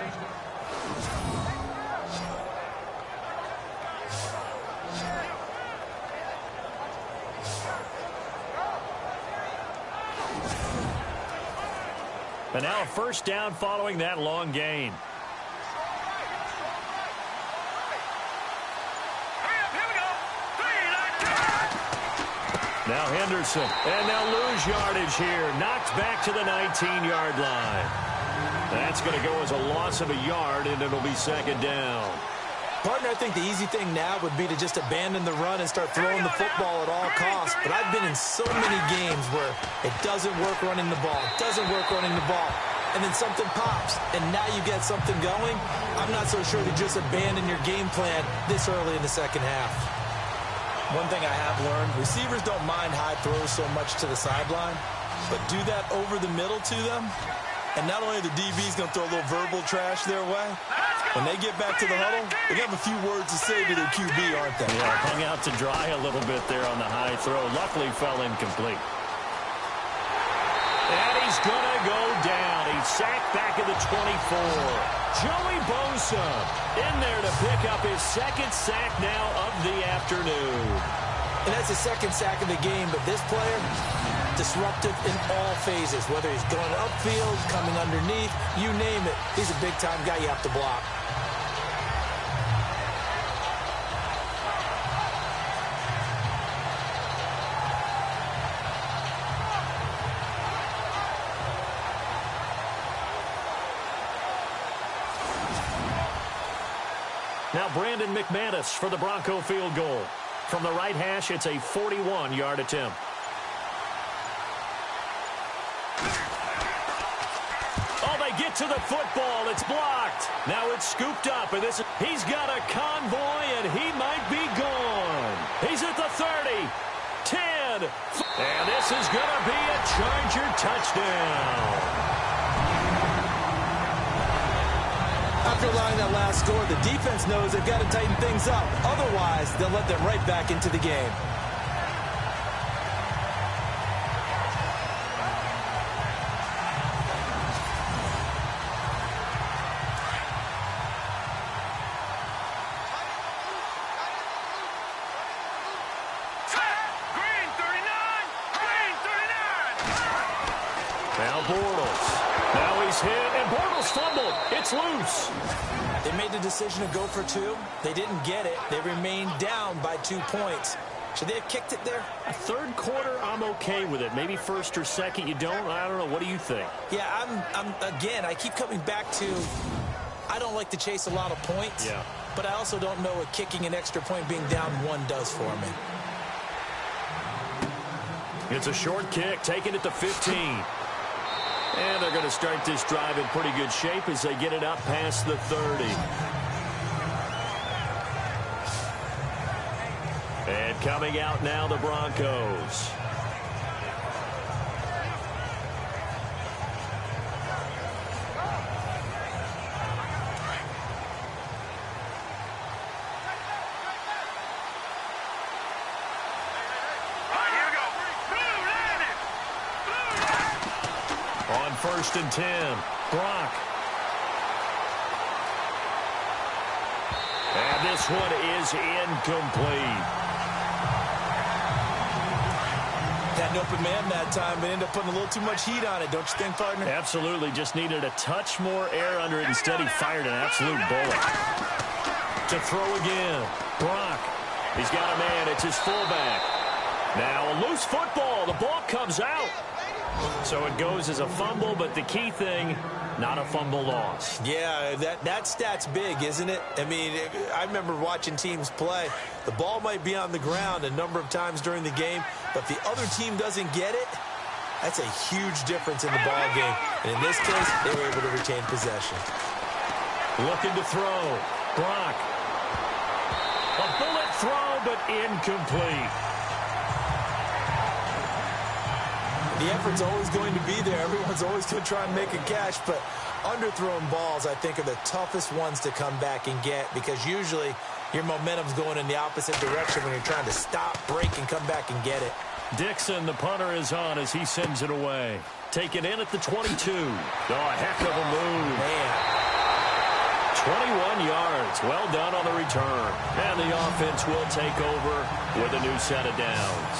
Speaker 2: And now a 1st down following that long gain. Now Henderson, and they'll lose yardage here. Knocked back to the 19-yard line. That's going to go as a loss of a yard, and it'll be 2nd down.
Speaker 4: Partner, I think the easy thing now would be to just abandon the run and start throwing the football at all costs. But I've been in so many games where it doesn't work running the ball, and then something pops, and now you get something going. I'm not so sure to just abandon your game plan this early in the second half. One thing I have learned, receivers don't mind high throws so much to the sideline, but do that over the middle to them, and not only are the DBs going to throw a little verbal trash their way, when they get back to the huddle, they have a few words to say to their QB, aren't they?
Speaker 2: Yeah, hung out to dry a little bit there on the high throw. Luckily fell incomplete. And he's going to go down. He's sacked back at the 24. Joey Bosa in there to pick up his 2nd sack now of the afternoon.
Speaker 4: And that's the 2nd sack of the game, but this player, disruptive in all phases, whether he's going upfield, coming underneath, you name it. He's a big-time guy you have to block.
Speaker 2: Now Brandon McManus for the Bronco field goal. From the right hash, it's a 41-yard attempt. Oh, they get to the football. It's blocked. Now it's scooped up, and he's got a convoy, and he might be gone. He's at the 30, 10, and this is going to be a Charger touchdown.
Speaker 4: After allowing that last score, the defense knows they've got to tighten things up. Otherwise, they'll let them right back into the game.
Speaker 2: Bortles. Now he's hit, and Bortles fumbled. It's loose.
Speaker 4: They made the decision to go for 2. They didn't get it. They remained down by 2 points. Should they have kicked it there?
Speaker 2: A third quarter, I'm okay with it. Maybe first or second, you don't. I don't know. What do you think?
Speaker 4: Yeah, again, I keep coming back to I don't like to chase a lot of points.
Speaker 2: Yeah.
Speaker 4: But I also don't know what kicking an extra point being down 1 does for me.
Speaker 2: It's a short kick, taking it to 15. And they're going to start this drive in pretty good shape as they get it up past the 30. And coming out now, the Broncos. On 1st and 10, Brock. And this one is incomplete.
Speaker 4: Had an open man that time, but ended up putting a little too much heat on it, don't you think, partner?
Speaker 2: Absolutely. Just needed a touch more air under it. Instead, he fired an absolute bullet. To throw again. Brock. He's got a man. It's his fullback. Now a loose football. The ball comes out. So it goes as a fumble, but the key thing, not a fumble loss.
Speaker 4: Yeah, that stat's big, isn't it? I mean, I remember watching teams play. The ball might be on the ground a number of times during the game, but if the other team doesn't get it, that's a huge difference in the ball game. And in this case, they were able to retain possession.
Speaker 2: Looking to throw. Brock. A bullet throw, but incomplete.
Speaker 4: The effort's always going to be there. Everyone's always going to try and make a catch, but underthrown balls, I think, are the toughest ones to come back and get because usually your momentum's going in the opposite direction when you're trying to stop, break, and come back and get it.
Speaker 2: Dixon, the punter, is on as he sends it away. Taken in at the 22. Oh, a heck of a move.
Speaker 4: Man.
Speaker 2: 21 yards. Well done on the return. And the offense will take over with a new set of downs.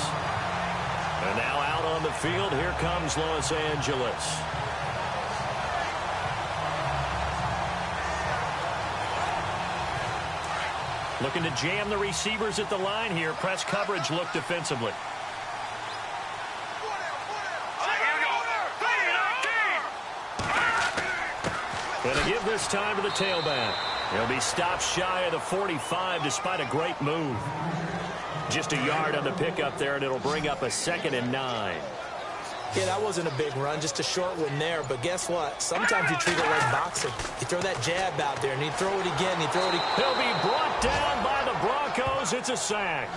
Speaker 2: And now out on the field, here comes Los Angeles. Looking to jam the receivers at the line here. Press coverage look defensively. And a give this time to the tailback. He'll be stopped shy of the 45 despite a great move. Just a yard on the pickup there, and it'll bring up a 2nd and 9.
Speaker 4: Yeah, that wasn't a big run, just a short one there. But guess what? Sometimes you treat it like boxing. You throw that jab out there, and you throw it again, you throw it again.
Speaker 2: He'll be brought down by the Broncos. It's a sack.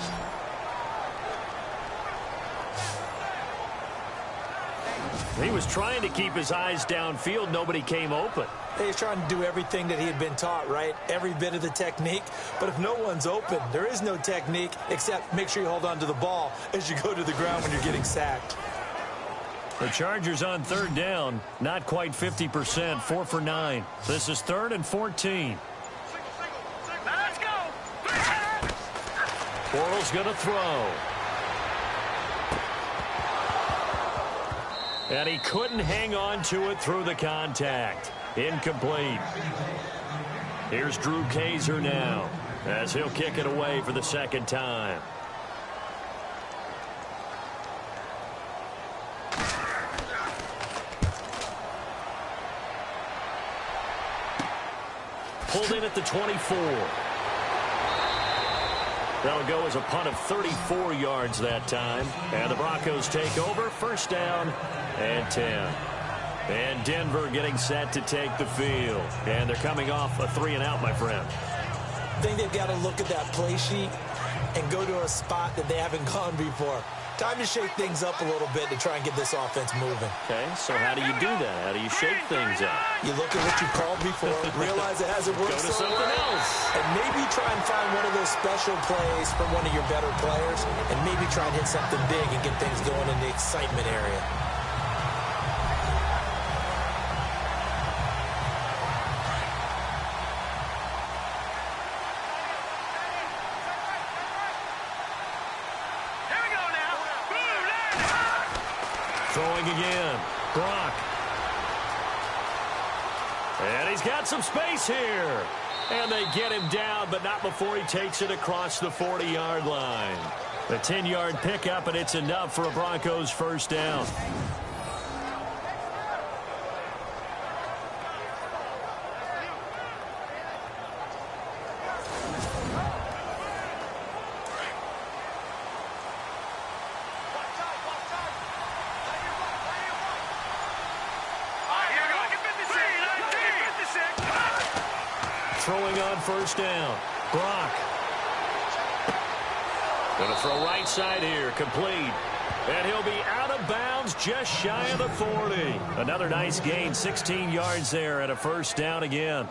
Speaker 2: He was trying to keep his eyes downfield. Nobody came open.
Speaker 4: He's trying to do everything that he had been taught, right? Every bit of the technique. But if no one's open, there is no technique except make sure you hold on to the ball as you go to the ground when you're getting sacked.
Speaker 2: The Chargers on 3rd down. Not quite 50%. 4 for 9. This is 3rd and 14.
Speaker 3: Let's go.
Speaker 2: Bortles going to throw. And he couldn't hang on to it through the contact. Incomplete. Here's Drew Kaiser now as he'll kick it away for the 2nd time. Pulled in at the 24. That'll go as a punt of 34 yards that time. And the Broncos take over. 1st down and 10. And Denver getting set to take the field. And they're coming off a 3-and-out, my friend.
Speaker 4: I think they've got to look at that play sheet and go to a spot that they haven't gone before. Time to shake things up a little bit to try and get this offense moving.
Speaker 2: Okay, so how do you do that? How do you shake things up?
Speaker 4: You look at what you called before, realize it hasn't worked
Speaker 2: Go to
Speaker 4: so
Speaker 2: something
Speaker 4: well,
Speaker 2: else.
Speaker 4: and maybe try and find one of those special plays from one of your better players, and maybe try and hit something big and get things going in the excitement area.
Speaker 2: Throwing again. Brock. And he's got some space here. And they get him down, but not before he takes it across the 40-yard line. A 10-yard pickup, and it's enough for a Broncos first down. Throwing on first down. Brock. Going to throw right side here. Complete. And he'll be out of bounds just shy of the 40. Another nice gain. 16 yards there and a first down again.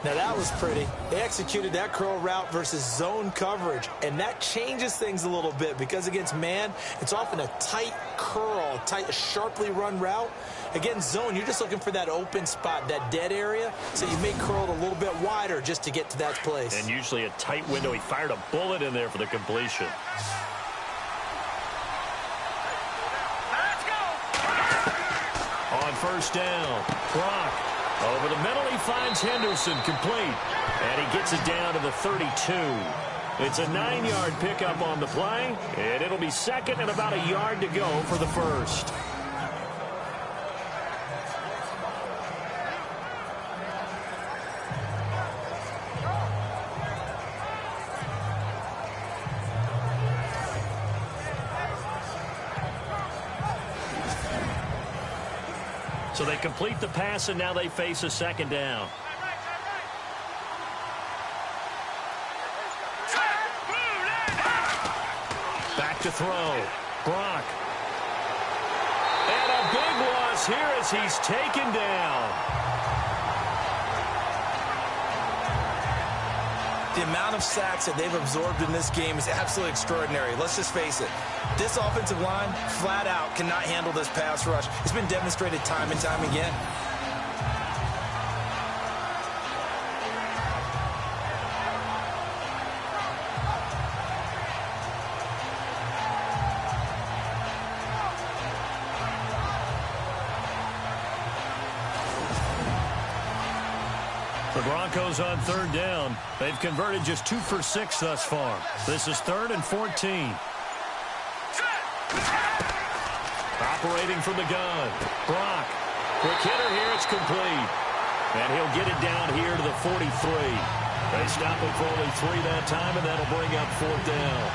Speaker 4: Now that was pretty. They executed that curl route versus zone coverage, and that changes things a little bit because against man, it's often a tight curl, tight, sharply run route. Against zone, you're just looking for that open spot, that dead area, so you may curl it a little bit wider just to get to that place.
Speaker 2: And usually a tight window. He fired a bullet in there for the completion.
Speaker 3: Let's go!
Speaker 2: On first down, Brock. Over the middle, he finds Henderson, complete. And he gets it down to the 32. It's a 9-yard pickup on the play, and it'll be second and about a yard to go for the first. So they complete the pass, and now they face a second down. Back to throw. Brock. And a big loss here as he's taken down.
Speaker 4: The amount of sacks that they've absorbed in this game is absolutely extraordinary. Let's just face it. This offensive line, flat out, cannot handle this pass rush. It's been demonstrated time and time again.
Speaker 2: The Broncos on third down. They've converted just 2 for 6 thus far. This is 3rd and 14. Operating from the gun. Brock. Quick hitter here. It's complete. And he'll get it down here to the 43. They stop it for only 3 that time, and that'll bring up 4th down.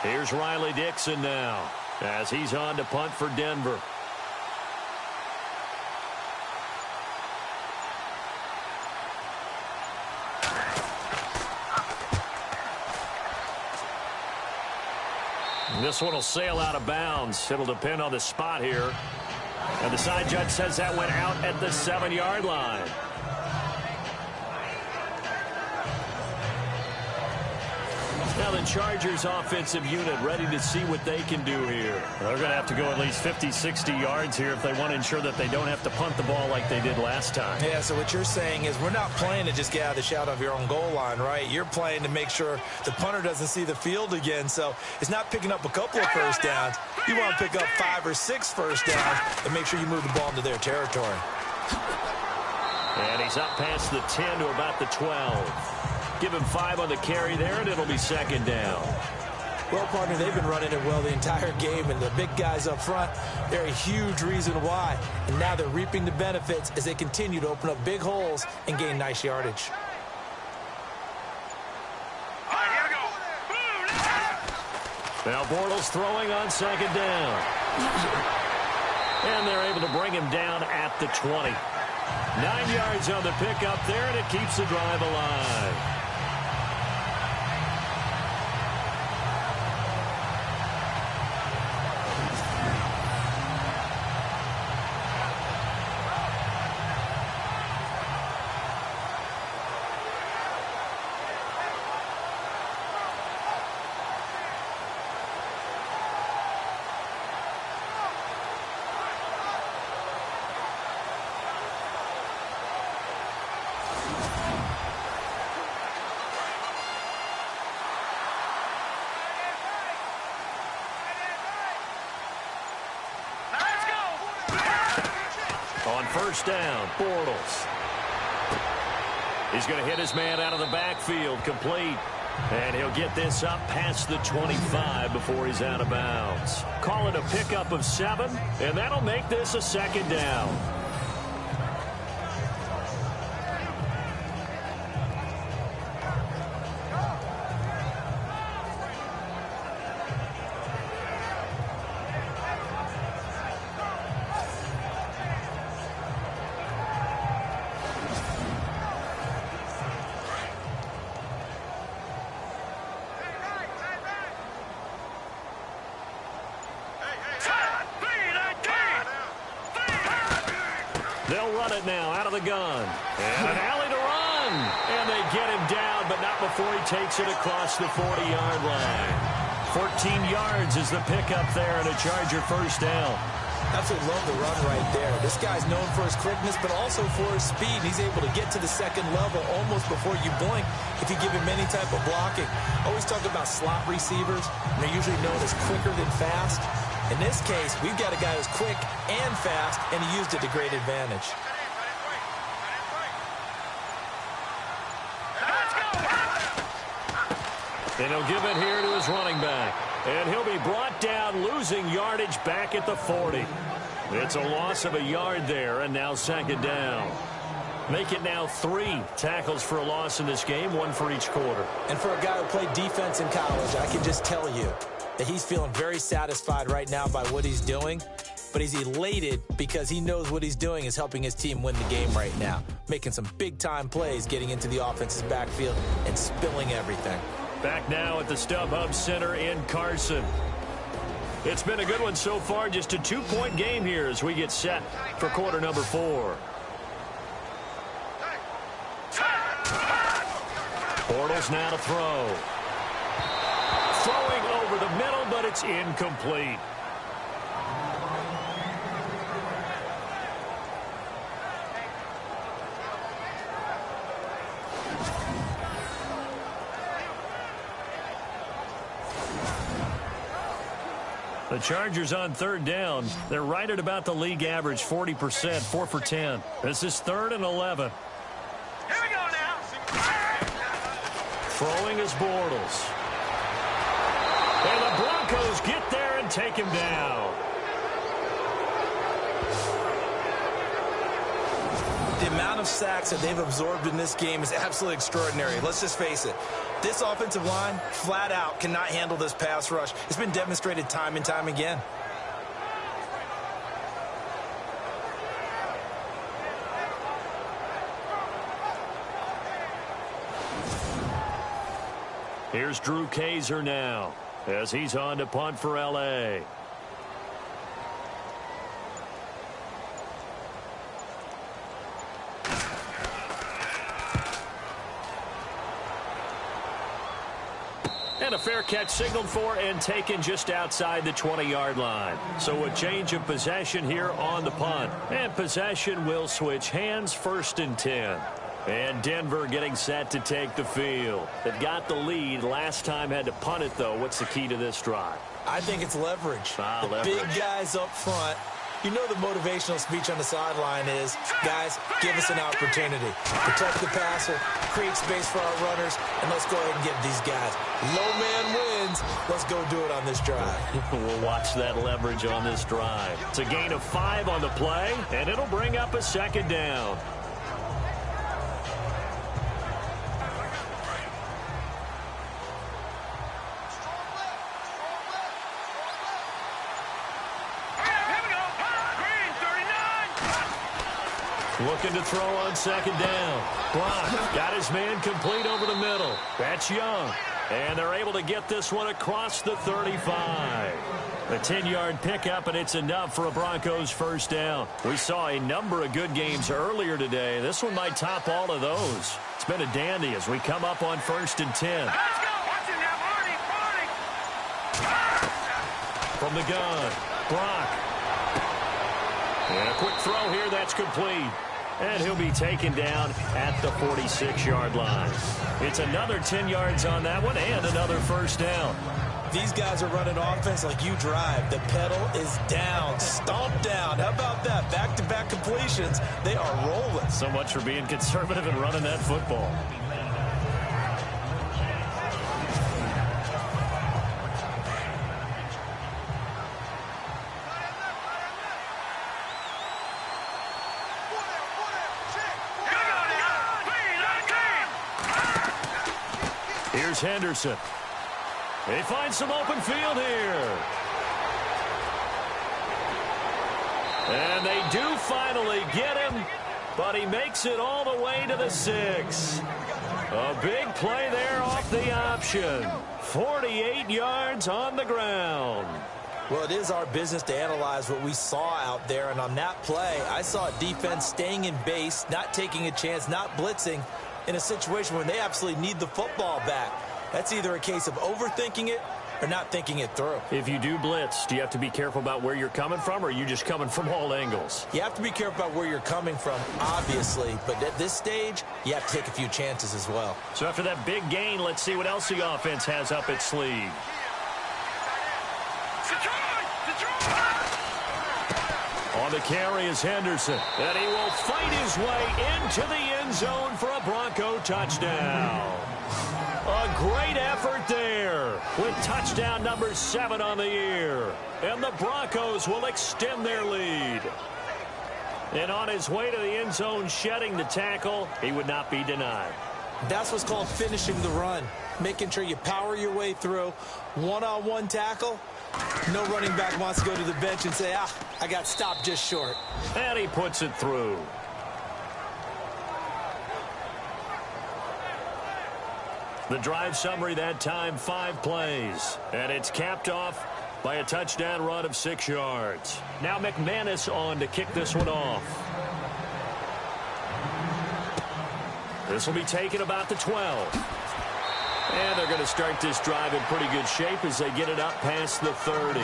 Speaker 2: Here's Riley Dixon now as he's on to punt for Denver. This one will sail out of bounds. It'll depend on the spot here. And the side judge says that went out at the 7-yard line. Now the Chargers offensive unit ready to see what they can do here. They're going to have to go at least 50, 60 yards here if they want to ensure that they don't have to punt the ball like they did last time.
Speaker 4: Yeah, so what you're saying is we're not playing to just get out of the shadow of your own goal line, right? You're playing to make sure the punter doesn't see the field again. So it's not picking up a couple of first downs. You want to pick up 5 or 6 first downs and make sure you move the ball into their territory.
Speaker 2: And he's up past the 10 to about the 12. Give him 5 on the carry there, and it'll be second down.
Speaker 4: Well, partner, they've been running it well the entire game, and the big guys up front, they're a huge reason why. And now they're reaping the benefits as they continue to open up big holes and gain nice yardage.
Speaker 2: Now Bortles throwing on second down. And they're able to bring him down at the 20. 9 yards on the pickup there, and it keeps the drive alive. On first down, Bortles. He's going to hit his man out of the backfield, complete. And he'll get this up past the 25 before he's out of bounds. Call it a pickup of 7, and that'll make this a second down. They'll run it now out of the gun. And an alley to run. And they get him down, but not before he takes it across the 40-yard line. 14 yards is the pickup there and a Charger first down.
Speaker 4: Absolutely love the run right there. This guy's known for his quickness, but also for his speed. He's able to get to the second level almost before you blink if you give him any type of blocking. Always talk about slot receivers, and they're usually known as quicker than fast. In this case, we've got a guy who's quick and fast, and he used it to great advantage.
Speaker 2: And he'll give it here to his running back. And he'll be brought down, losing yardage back at the 40. It's a loss of a yard there, and now second down. Make it now 3 tackles for a loss in this game, 1 for each quarter.
Speaker 4: And for a guy who played defense in college, I can just tell you that he's feeling very satisfied right now by what he's doing, but he's elated because he knows what he's doing is helping his team win the game right now, making some big-time plays, getting into the offense's backfield and spilling everything.
Speaker 2: Back now at the StubHub Center in Carson. It's been a good one so far, just a 2-point game here as we get set for quarter number 4. Bortles now to throw. Throwing over the middle, but it's incomplete. The Chargers on third down. They're right at about the league average, 40%, 4 for 10. This is 3rd and 11.
Speaker 3: Here we go now.
Speaker 2: Throwing is Bortles. And the Broncos get there and take him down.
Speaker 4: The amount of sacks that they've absorbed in this game is absolutely extraordinary. Let's just face it. This offensive line, flat out, cannot handle this pass rush. It's been demonstrated time and time again.
Speaker 2: Here's Drew Kaiser now as he's on to punt for L.A. And a fair catch signaled for and taken just outside the 20-yard line. So a change of possession here on the punt. And possession will switch hands, 1st and 10. And Denver getting set to take the field. They've got the lead. Last time had to punt it, though. What's the key to this drive?
Speaker 4: I think it's leverage.
Speaker 2: Leverage.
Speaker 4: Big guys up front. You know the motivational speech on the sideline is, guys, give us an opportunity. Protect the passer, create space for our runners, and let's go ahead and get these guys. Low man wins. Let's go do it on this drive.
Speaker 2: We'll watch that leverage on this drive. It's a gain of 5 on the play, and it'll bring up a second down. Looking to throw on second down. Brock got his man complete over the middle. That's Young. And they're able to get this one across the 35. A 10-yard pickup, and it's enough for a Broncos first down. We saw a number of good games earlier today. This one might top all of those. It's been a dandy as we come up on 1st and 10.
Speaker 3: Let's go. Watch it now, Marty.
Speaker 2: From the gun, Brock. And a quick throw here, that's complete. And he'll be taken down at the 46-yard line. It's another 10 yards on that one and another first down.
Speaker 4: These guys are running offense like you drive. The pedal is down, stomped down. How about that? Back-to-back completions. They are rolling.
Speaker 2: So much for being conservative and running that football. Here's Henderson. They find some open field here. And they do finally get him, but he makes it all the way to the 6. A big play there off the option. 48 yards on the ground.
Speaker 4: Well, it is our business to analyze what we saw out there, and on that play, I saw a defense staying in base, not taking a chance, not blitzing, in a situation where they absolutely need the football back. That's either a case of overthinking it or not thinking it through.
Speaker 2: If you do blitz, do you have to be careful about where you're coming from, or are you just coming from all angles?
Speaker 4: You have to be careful about where you're coming from, obviously, but at this stage, you have to take a few chances as well.
Speaker 2: So after that big gain, let's see what else the offense has up its sleeve. On the carry is Henderson, and he will fight his way into the end zone for a Bronco touchdown. A great effort there with touchdown number 7 on the year. And the Broncos will extend their lead. And on his way to the end zone, shedding the tackle, he would not be denied.
Speaker 4: That's what's called finishing the run, making sure you power your way through. One-on-one tackle. No running back wants to go to the bench and say, I got stopped just short.
Speaker 2: And he puts it through. The drive summary that time, 5 plays. And it's capped off by a touchdown run of 6 yards. Now McManus on to kick this one off. This will be taken about the 12. And they're going to start this drive in pretty good shape as they get it up past the 30.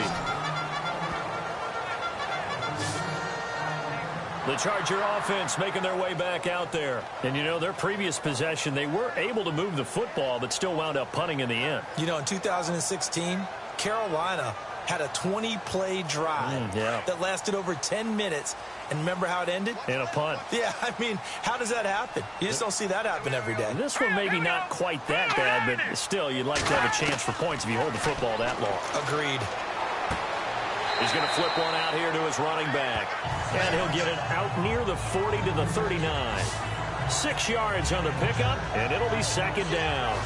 Speaker 2: The Charger offense making their way back out there. And, you know, their previous possession, they were able to move the football, but still wound up punting in the end.
Speaker 4: You know, in 2016, Carolina had a 20-play drive that lasted over 10 minutes. And remember how it ended?
Speaker 2: In a punt.
Speaker 4: Yeah, I mean, how does that happen? You just don't see that happen every day.
Speaker 2: And this one maybe not quite that bad, but still, you'd like to have a chance for points if you hold the football that long.
Speaker 4: Agreed.
Speaker 2: He's going to flip one out here to his running back. And he'll get it out near the 40 to the 39. 6 yards on the pickup, and it'll be second down.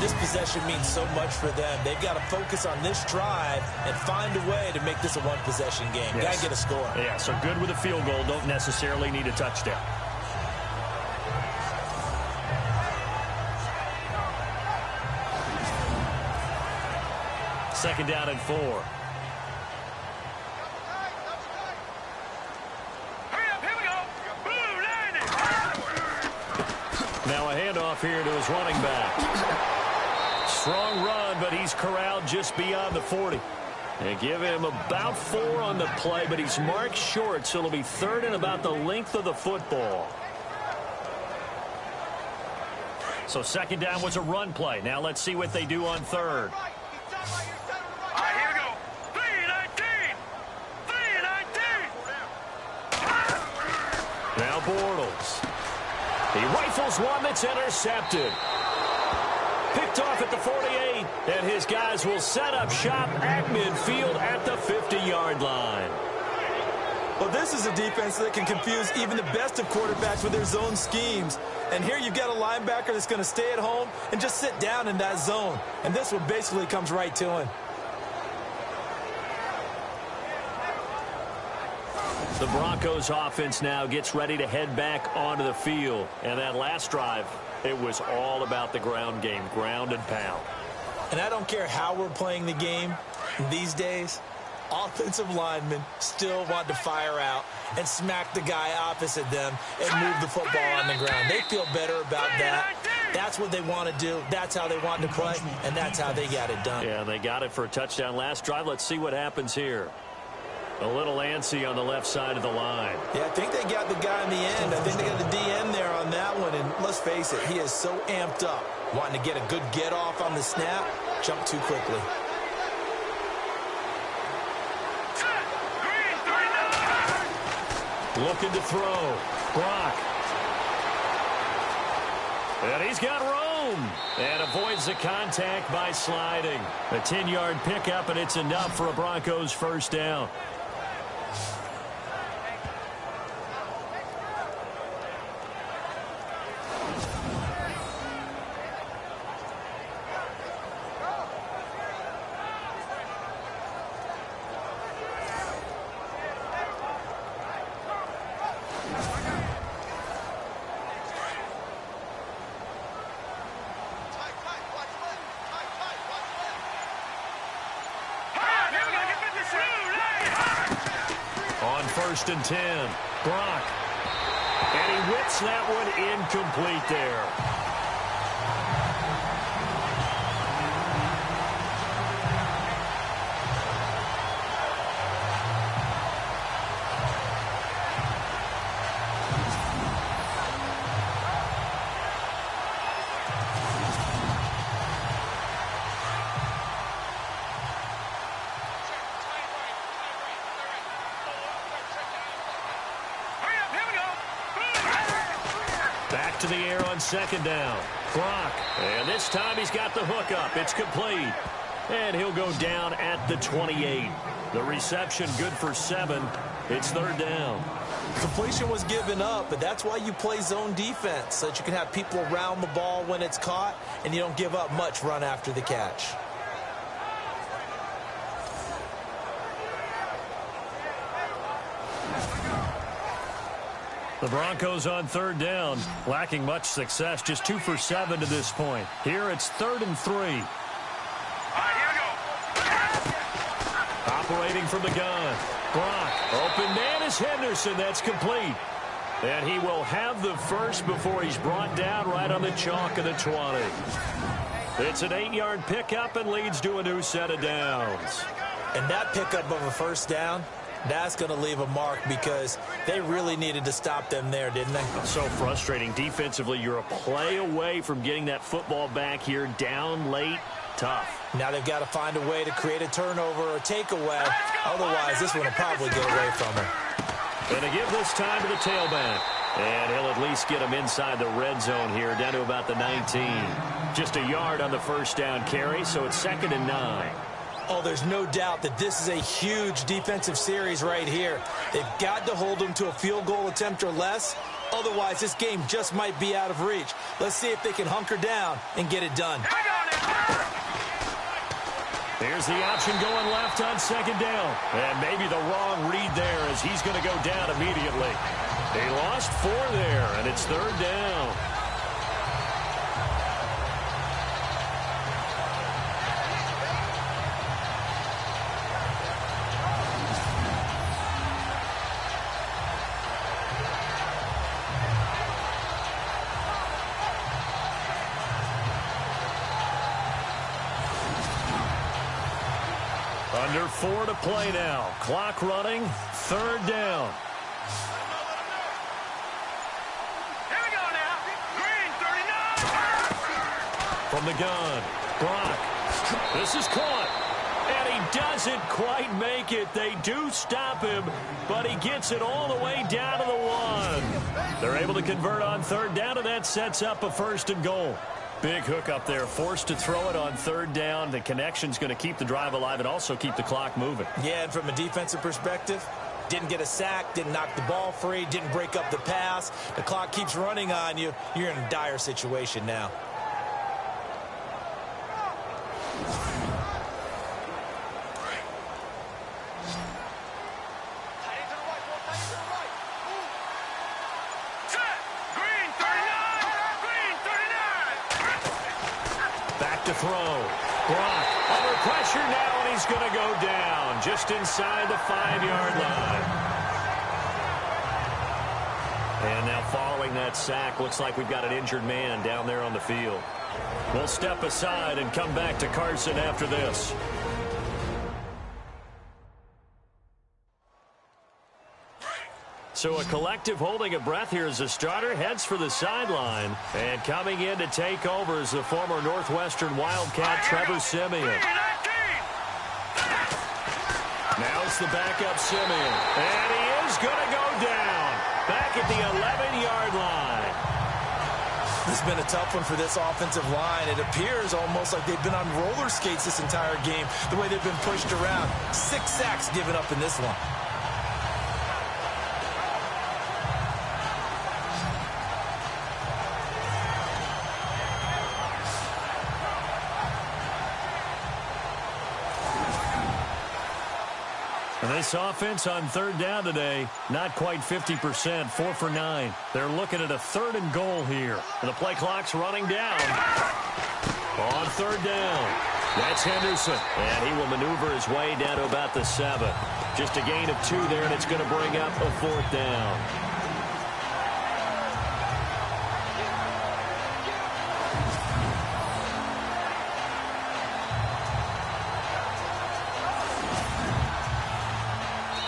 Speaker 4: This possession means so much for them. They've got to focus on this drive and find a way to make this a one-possession game.
Speaker 2: Yes.
Speaker 4: Got to get a score.
Speaker 2: Yeah, so good with a field goal. Don't necessarily need a touchdown. Second down and 4. Now a handoff here to his running back. Strong run, but he's corralled just beyond the 40. They give him about 4 on the play, but he's marked short, so it'll be third and about the length of the football. So second down was a run play. Now let's see what they do on third.
Speaker 3: Here we go. 3-19. 3-19.
Speaker 2: Now Bortles. He rifles one that's intercepted. Picked off at the 48, and his guys will set up shop at midfield at the 50-yard line.
Speaker 4: Well, this is a defense that can confuse even the best of quarterbacks with their zone schemes. And here you've got a linebacker that's going to stay at home and just sit down in that zone. And this one basically comes right to him.
Speaker 2: The Broncos offense now gets ready to head back onto the field. And that last drive, it was all about the ground game, ground and pound.
Speaker 4: And I don't care how we're playing the game these days, offensive linemen still want to fire out and smack the guy opposite them and move the football on the ground. They feel better about that. That's what they want to do. That's how they want to play, and that's how they got it done.
Speaker 2: Yeah, they got it for a touchdown last drive. Let's see what happens here. A little antsy on the left side of the line.
Speaker 4: Yeah, I think they got the guy in the end. I think they got the let's face it, he is so amped up, wanting to get a good get-off on the snap, jump too quickly.
Speaker 2: Looking to throw. Brock. And he's got room. And avoids the contact by sliding. A 10-yard pickup, and it's enough for a Broncos first down. First and 10. Brock. And he whips that one incomplete there. Back to the air on second down. Brock. And this time he's got the hook up. It's complete. And he'll go down at the 28. The reception good for 7. It's third down.
Speaker 4: Completion was given up, but that's why you play zone defense, so that you can have people around the ball when it's caught, and you don't give up much run after the catch.
Speaker 2: The Broncos on third down, lacking much success, just 2 for 7 to this point. Here it's 3rd and 3.
Speaker 3: All right, here we go.
Speaker 2: Operating from the gun. Brock. Open man is Henderson. That's complete. And he will have the first before he's brought down right on the chalk of the 20. It's an 8-yard pickup and leads to a new set of downs.
Speaker 4: And that pickup of a first down, that's going to leave a mark because they really needed to stop them there, didn't they?
Speaker 2: So frustrating. Defensively, you're a play away from getting that football back here, down late. Tough.
Speaker 4: Now they've got to find a way to create a turnover or a takeaway. Otherwise, this one will probably get away from them.
Speaker 2: Going to give this time to the tailback. And he'll at least get him inside the red zone here, down to about the 19. Just a yard on the first down carry, so it's 2nd and 9.
Speaker 4: Oh, there's no doubt that this is a huge defensive series right here. They've got to hold them to a field goal attempt or less. Otherwise, this game just might be out of reach. Let's see if they can hunker down and get it done.
Speaker 2: Here's the option going left on 2nd down. And maybe the wrong read there as he's going to go down immediately. They lost 4 there, and it's 3rd down. Under 4 to play now. Clock running. 3rd down.
Speaker 3: Here we go now. Green, 39.
Speaker 2: From the gun. Brock. This is caught. And he doesn't quite make it. They do stop him, but he gets it all the way down to the 1. They're able to convert on 3rd down, and that sets up a 1st and goal. Big hook up there, forced to throw it on 3rd down. The connection's going to keep the drive alive and also keep the clock moving.
Speaker 4: Yeah, and from a defensive perspective, didn't get a sack, didn't knock the ball free, didn't break up the pass. The clock keeps running on you. You're in a dire situation now.
Speaker 2: To throw. Brock under pressure now, and he's going to go down just inside the 5-yard line. And now following that sack, looks like we've got an injured man down there on the field. We'll step aside and come back to Carson after this. So a collective holding of breath here as the starter heads for the sideline. And coming in to take over is the former Northwestern Wildcat, Trevor Siemian. Now it's the backup Siemian. And he is going to go down. Back at the 11-yard line.
Speaker 4: This has been a tough one for this offensive line. It appears almost like they've been on roller skates this entire game, the way they've been pushed around. 6 sacks given up in this one.
Speaker 2: And this offense on third down today, not quite 50%, 4 for 9. They're looking at a 3rd and goal here. And the play clock's running down. On third down, that's Henderson. And he will maneuver his way down to about the 7. Just a gain of 2 there, and it's going to bring up a 4th down.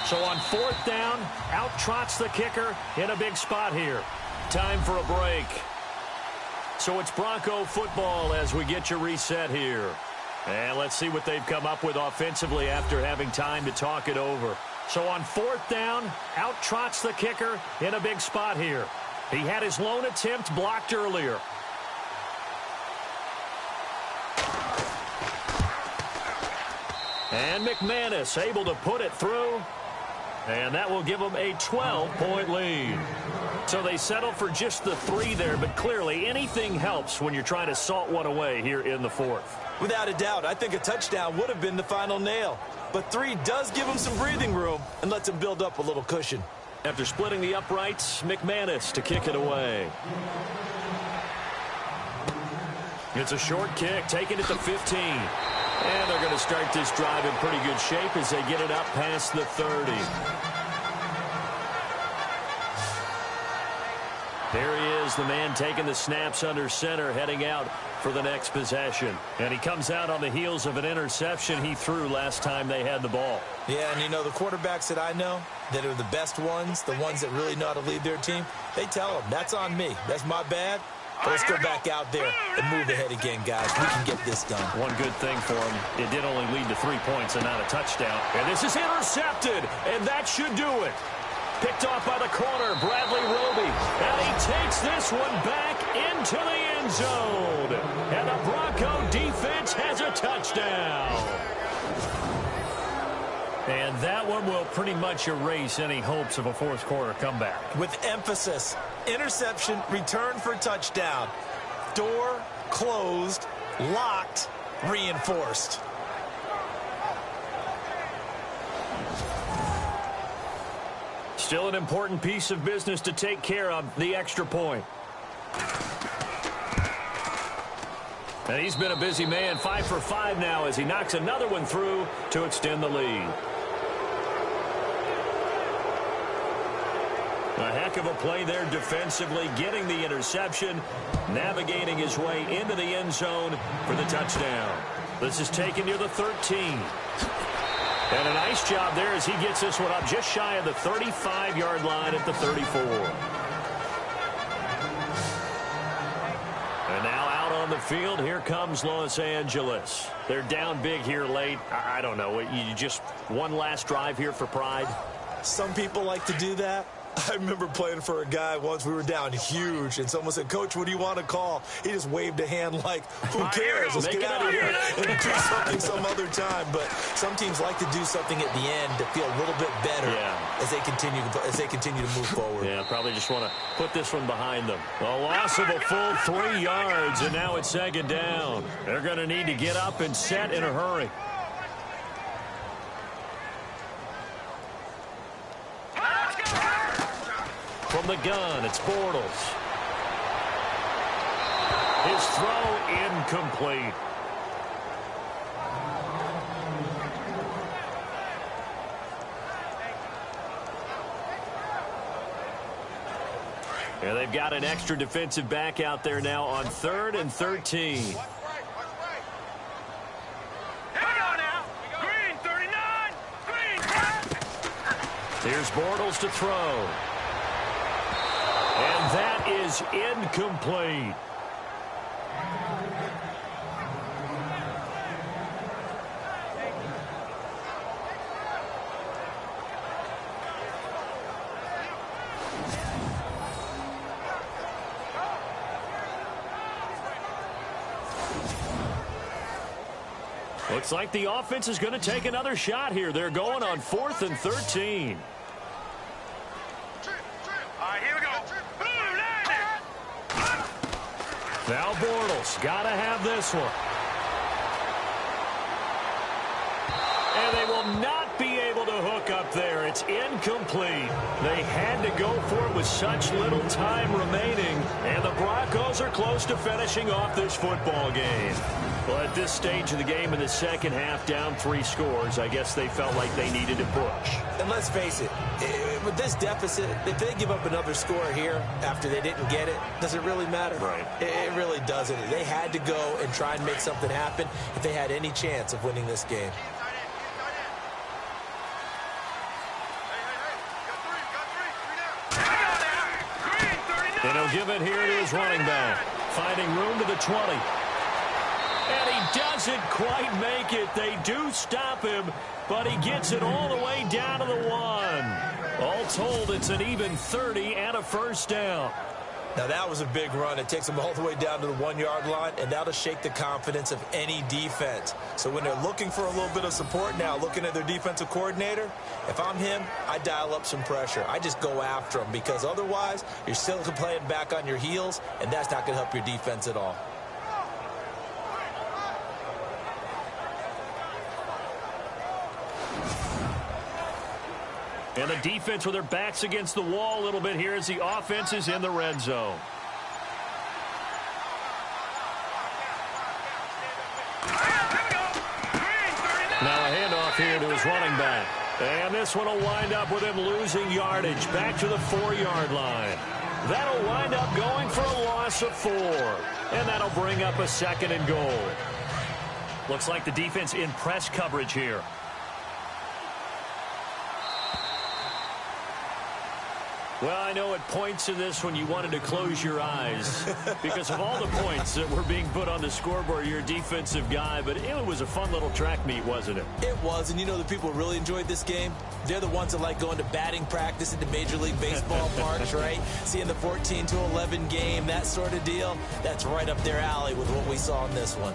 Speaker 2: So on 4th down, out trots the kicker in a big spot here. Time for a break. So it's Bronco football as we get you reset here. And let's see what they've come up with offensively after having time to talk it over. So on 4th down, out trots the kicker in a big spot here. He had his lone attempt blocked earlier. And McManus able to put it through. And that will give them a 12-point lead. So they settle for just the 3 there, but clearly anything helps when you're trying to salt one away here in the 4th.
Speaker 4: Without a doubt, I think a touchdown would have been the final nail. But 3 does give them some breathing room and lets them build up a little cushion.
Speaker 2: After splitting the uprights, McManus to kick it away. It's a short kick, taken at the 15. And they're going to start this drive in pretty good shape as they get it up past the 30. There he is, the man taking the snaps under center, heading out for the next possession. And he comes out on the heels of an interception he threw last time they had the ball.
Speaker 4: Yeah, and you know, the quarterbacks that I know that are the best ones, the ones that really know how to lead their team, they tell them, that's on me. That's my bad. But let's go back out there and move ahead again, guys. We can get this done.
Speaker 2: One good thing for him, it did only lead to 3 points and not a touchdown. And this is intercepted, and that should do it. Picked off by the corner, Bradley Roby. And he takes this one back into the end zone. And the Bronco defense has a touchdown. And that one will pretty much erase any hopes of a 4th quarter comeback.
Speaker 4: With emphasis, interception, return for touchdown. Door closed, locked, reinforced.
Speaker 2: Still an important piece of business to take care of, the extra point. And he's been a busy man, 5 for 5 now as he knocks another one through to extend the lead. A heck of a play there defensively, getting the interception, navigating his way into the end zone for the touchdown. This is taken near the 13. And a nice job there as he gets this one up just shy of the 35-yard line at the 34. And now out on the field, here comes Los Angeles. They're down big here late. I don't know, you just one last drive here for pride?
Speaker 4: Some people like to do that. I remember playing for a guy once. We were down huge, and someone said, "Coach, what do you want to call?" He just waved a hand like, who cares? Let's get out of here and do something some other time. But some teams like to do something at the end to feel a little bit better as they continue to move forward.
Speaker 2: Yeah, probably just want to put this one behind them. A loss of a full 3 yards, and now it's 2nd down. They're going to need to get up and set in a hurry. From the gun, it's Bortles. His throw incomplete. And they've got an extra defensive back out there now on 3rd and 13. Here's Bortles to throw. is incomplete. Looks like the offense is going to take another shot here. They're going on 4th and 13.
Speaker 3: Here we go. Boom,
Speaker 2: Now Bortles got to have this one. And they will not be able to hook up there. It's incomplete. They had to go for it with such little time remaining. And the Broncos are close to finishing off this football game. Well, at this stage of the game in the second half, down 3 scores, I guess they felt like they needed to push.
Speaker 4: And let's face it, with this deficit, if they give up another score here after they didn't get it, does it really matter?
Speaker 2: Right.
Speaker 4: It really doesn't. They had to go and try and make something happen if they had any chance of winning this game.
Speaker 2: And he'll give it here to his running back, finding room to the 20. And he doesn't quite make it. They do stop him, but he gets it all the way down to the 1. All told, it's an even 30 and a first down.
Speaker 4: Now, that was a big run. It takes them all the way down to the 1-yard line, and that'll shake the confidence of any defense. So when they're looking for a little bit of support now, looking at their defensive coordinator, if I'm him, I dial up some pressure. I just go after them, because otherwise you're still playing back on your heels, and that's not going to help your defense at all.
Speaker 2: And the defense with their backs against the wall a little bit here as the offense is in the red zone. Now a handoff here to his running back. And this one will wind up with him losing yardage back to the 4-yard line. That'll wind up going for a loss of 4. And that'll bring up a 2nd and goal. Looks like the defense in press coverage here. Well, I know at points in this when you wanted to close your eyes because of all the points that were being put on the scoreboard. You're a defensive guy, but it was a fun little track meet, wasn't it?
Speaker 4: It was, and you know the people who really enjoyed this game? They're the ones that like going to batting practice at the Major League Baseball parks, right? Seeing the 14-11 game, that sort of deal. That's right up their alley with what we saw in this one.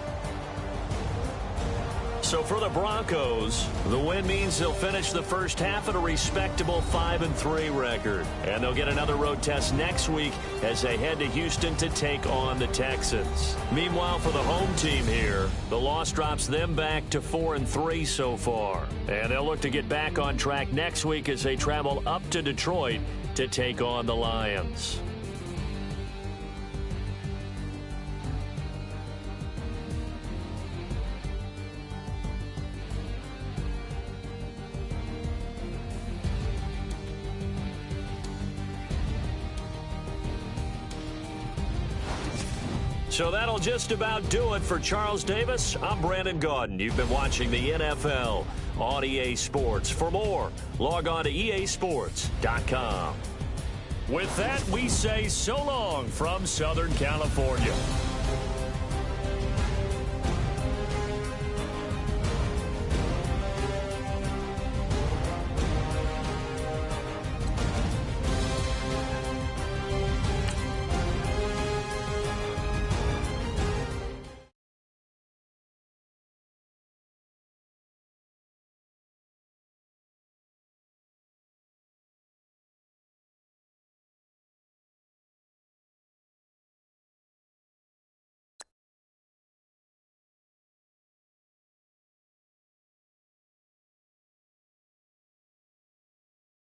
Speaker 2: So for the Broncos, the win means they'll finish the first half at a respectable 5-3 record. And they'll get another road test next week as they head to Houston to take on the Texans. Meanwhile, for the home team here, the loss drops them back to 4-3 so far. And they'll look to get back on track next week as they travel up to Detroit to take on the Lions. So that'll just about do it for Charles Davis. I'm Brandon Gaudin. You've been watching the NFL on EA Sports. For more, log on to easports.com. With that, we say so long from Southern California.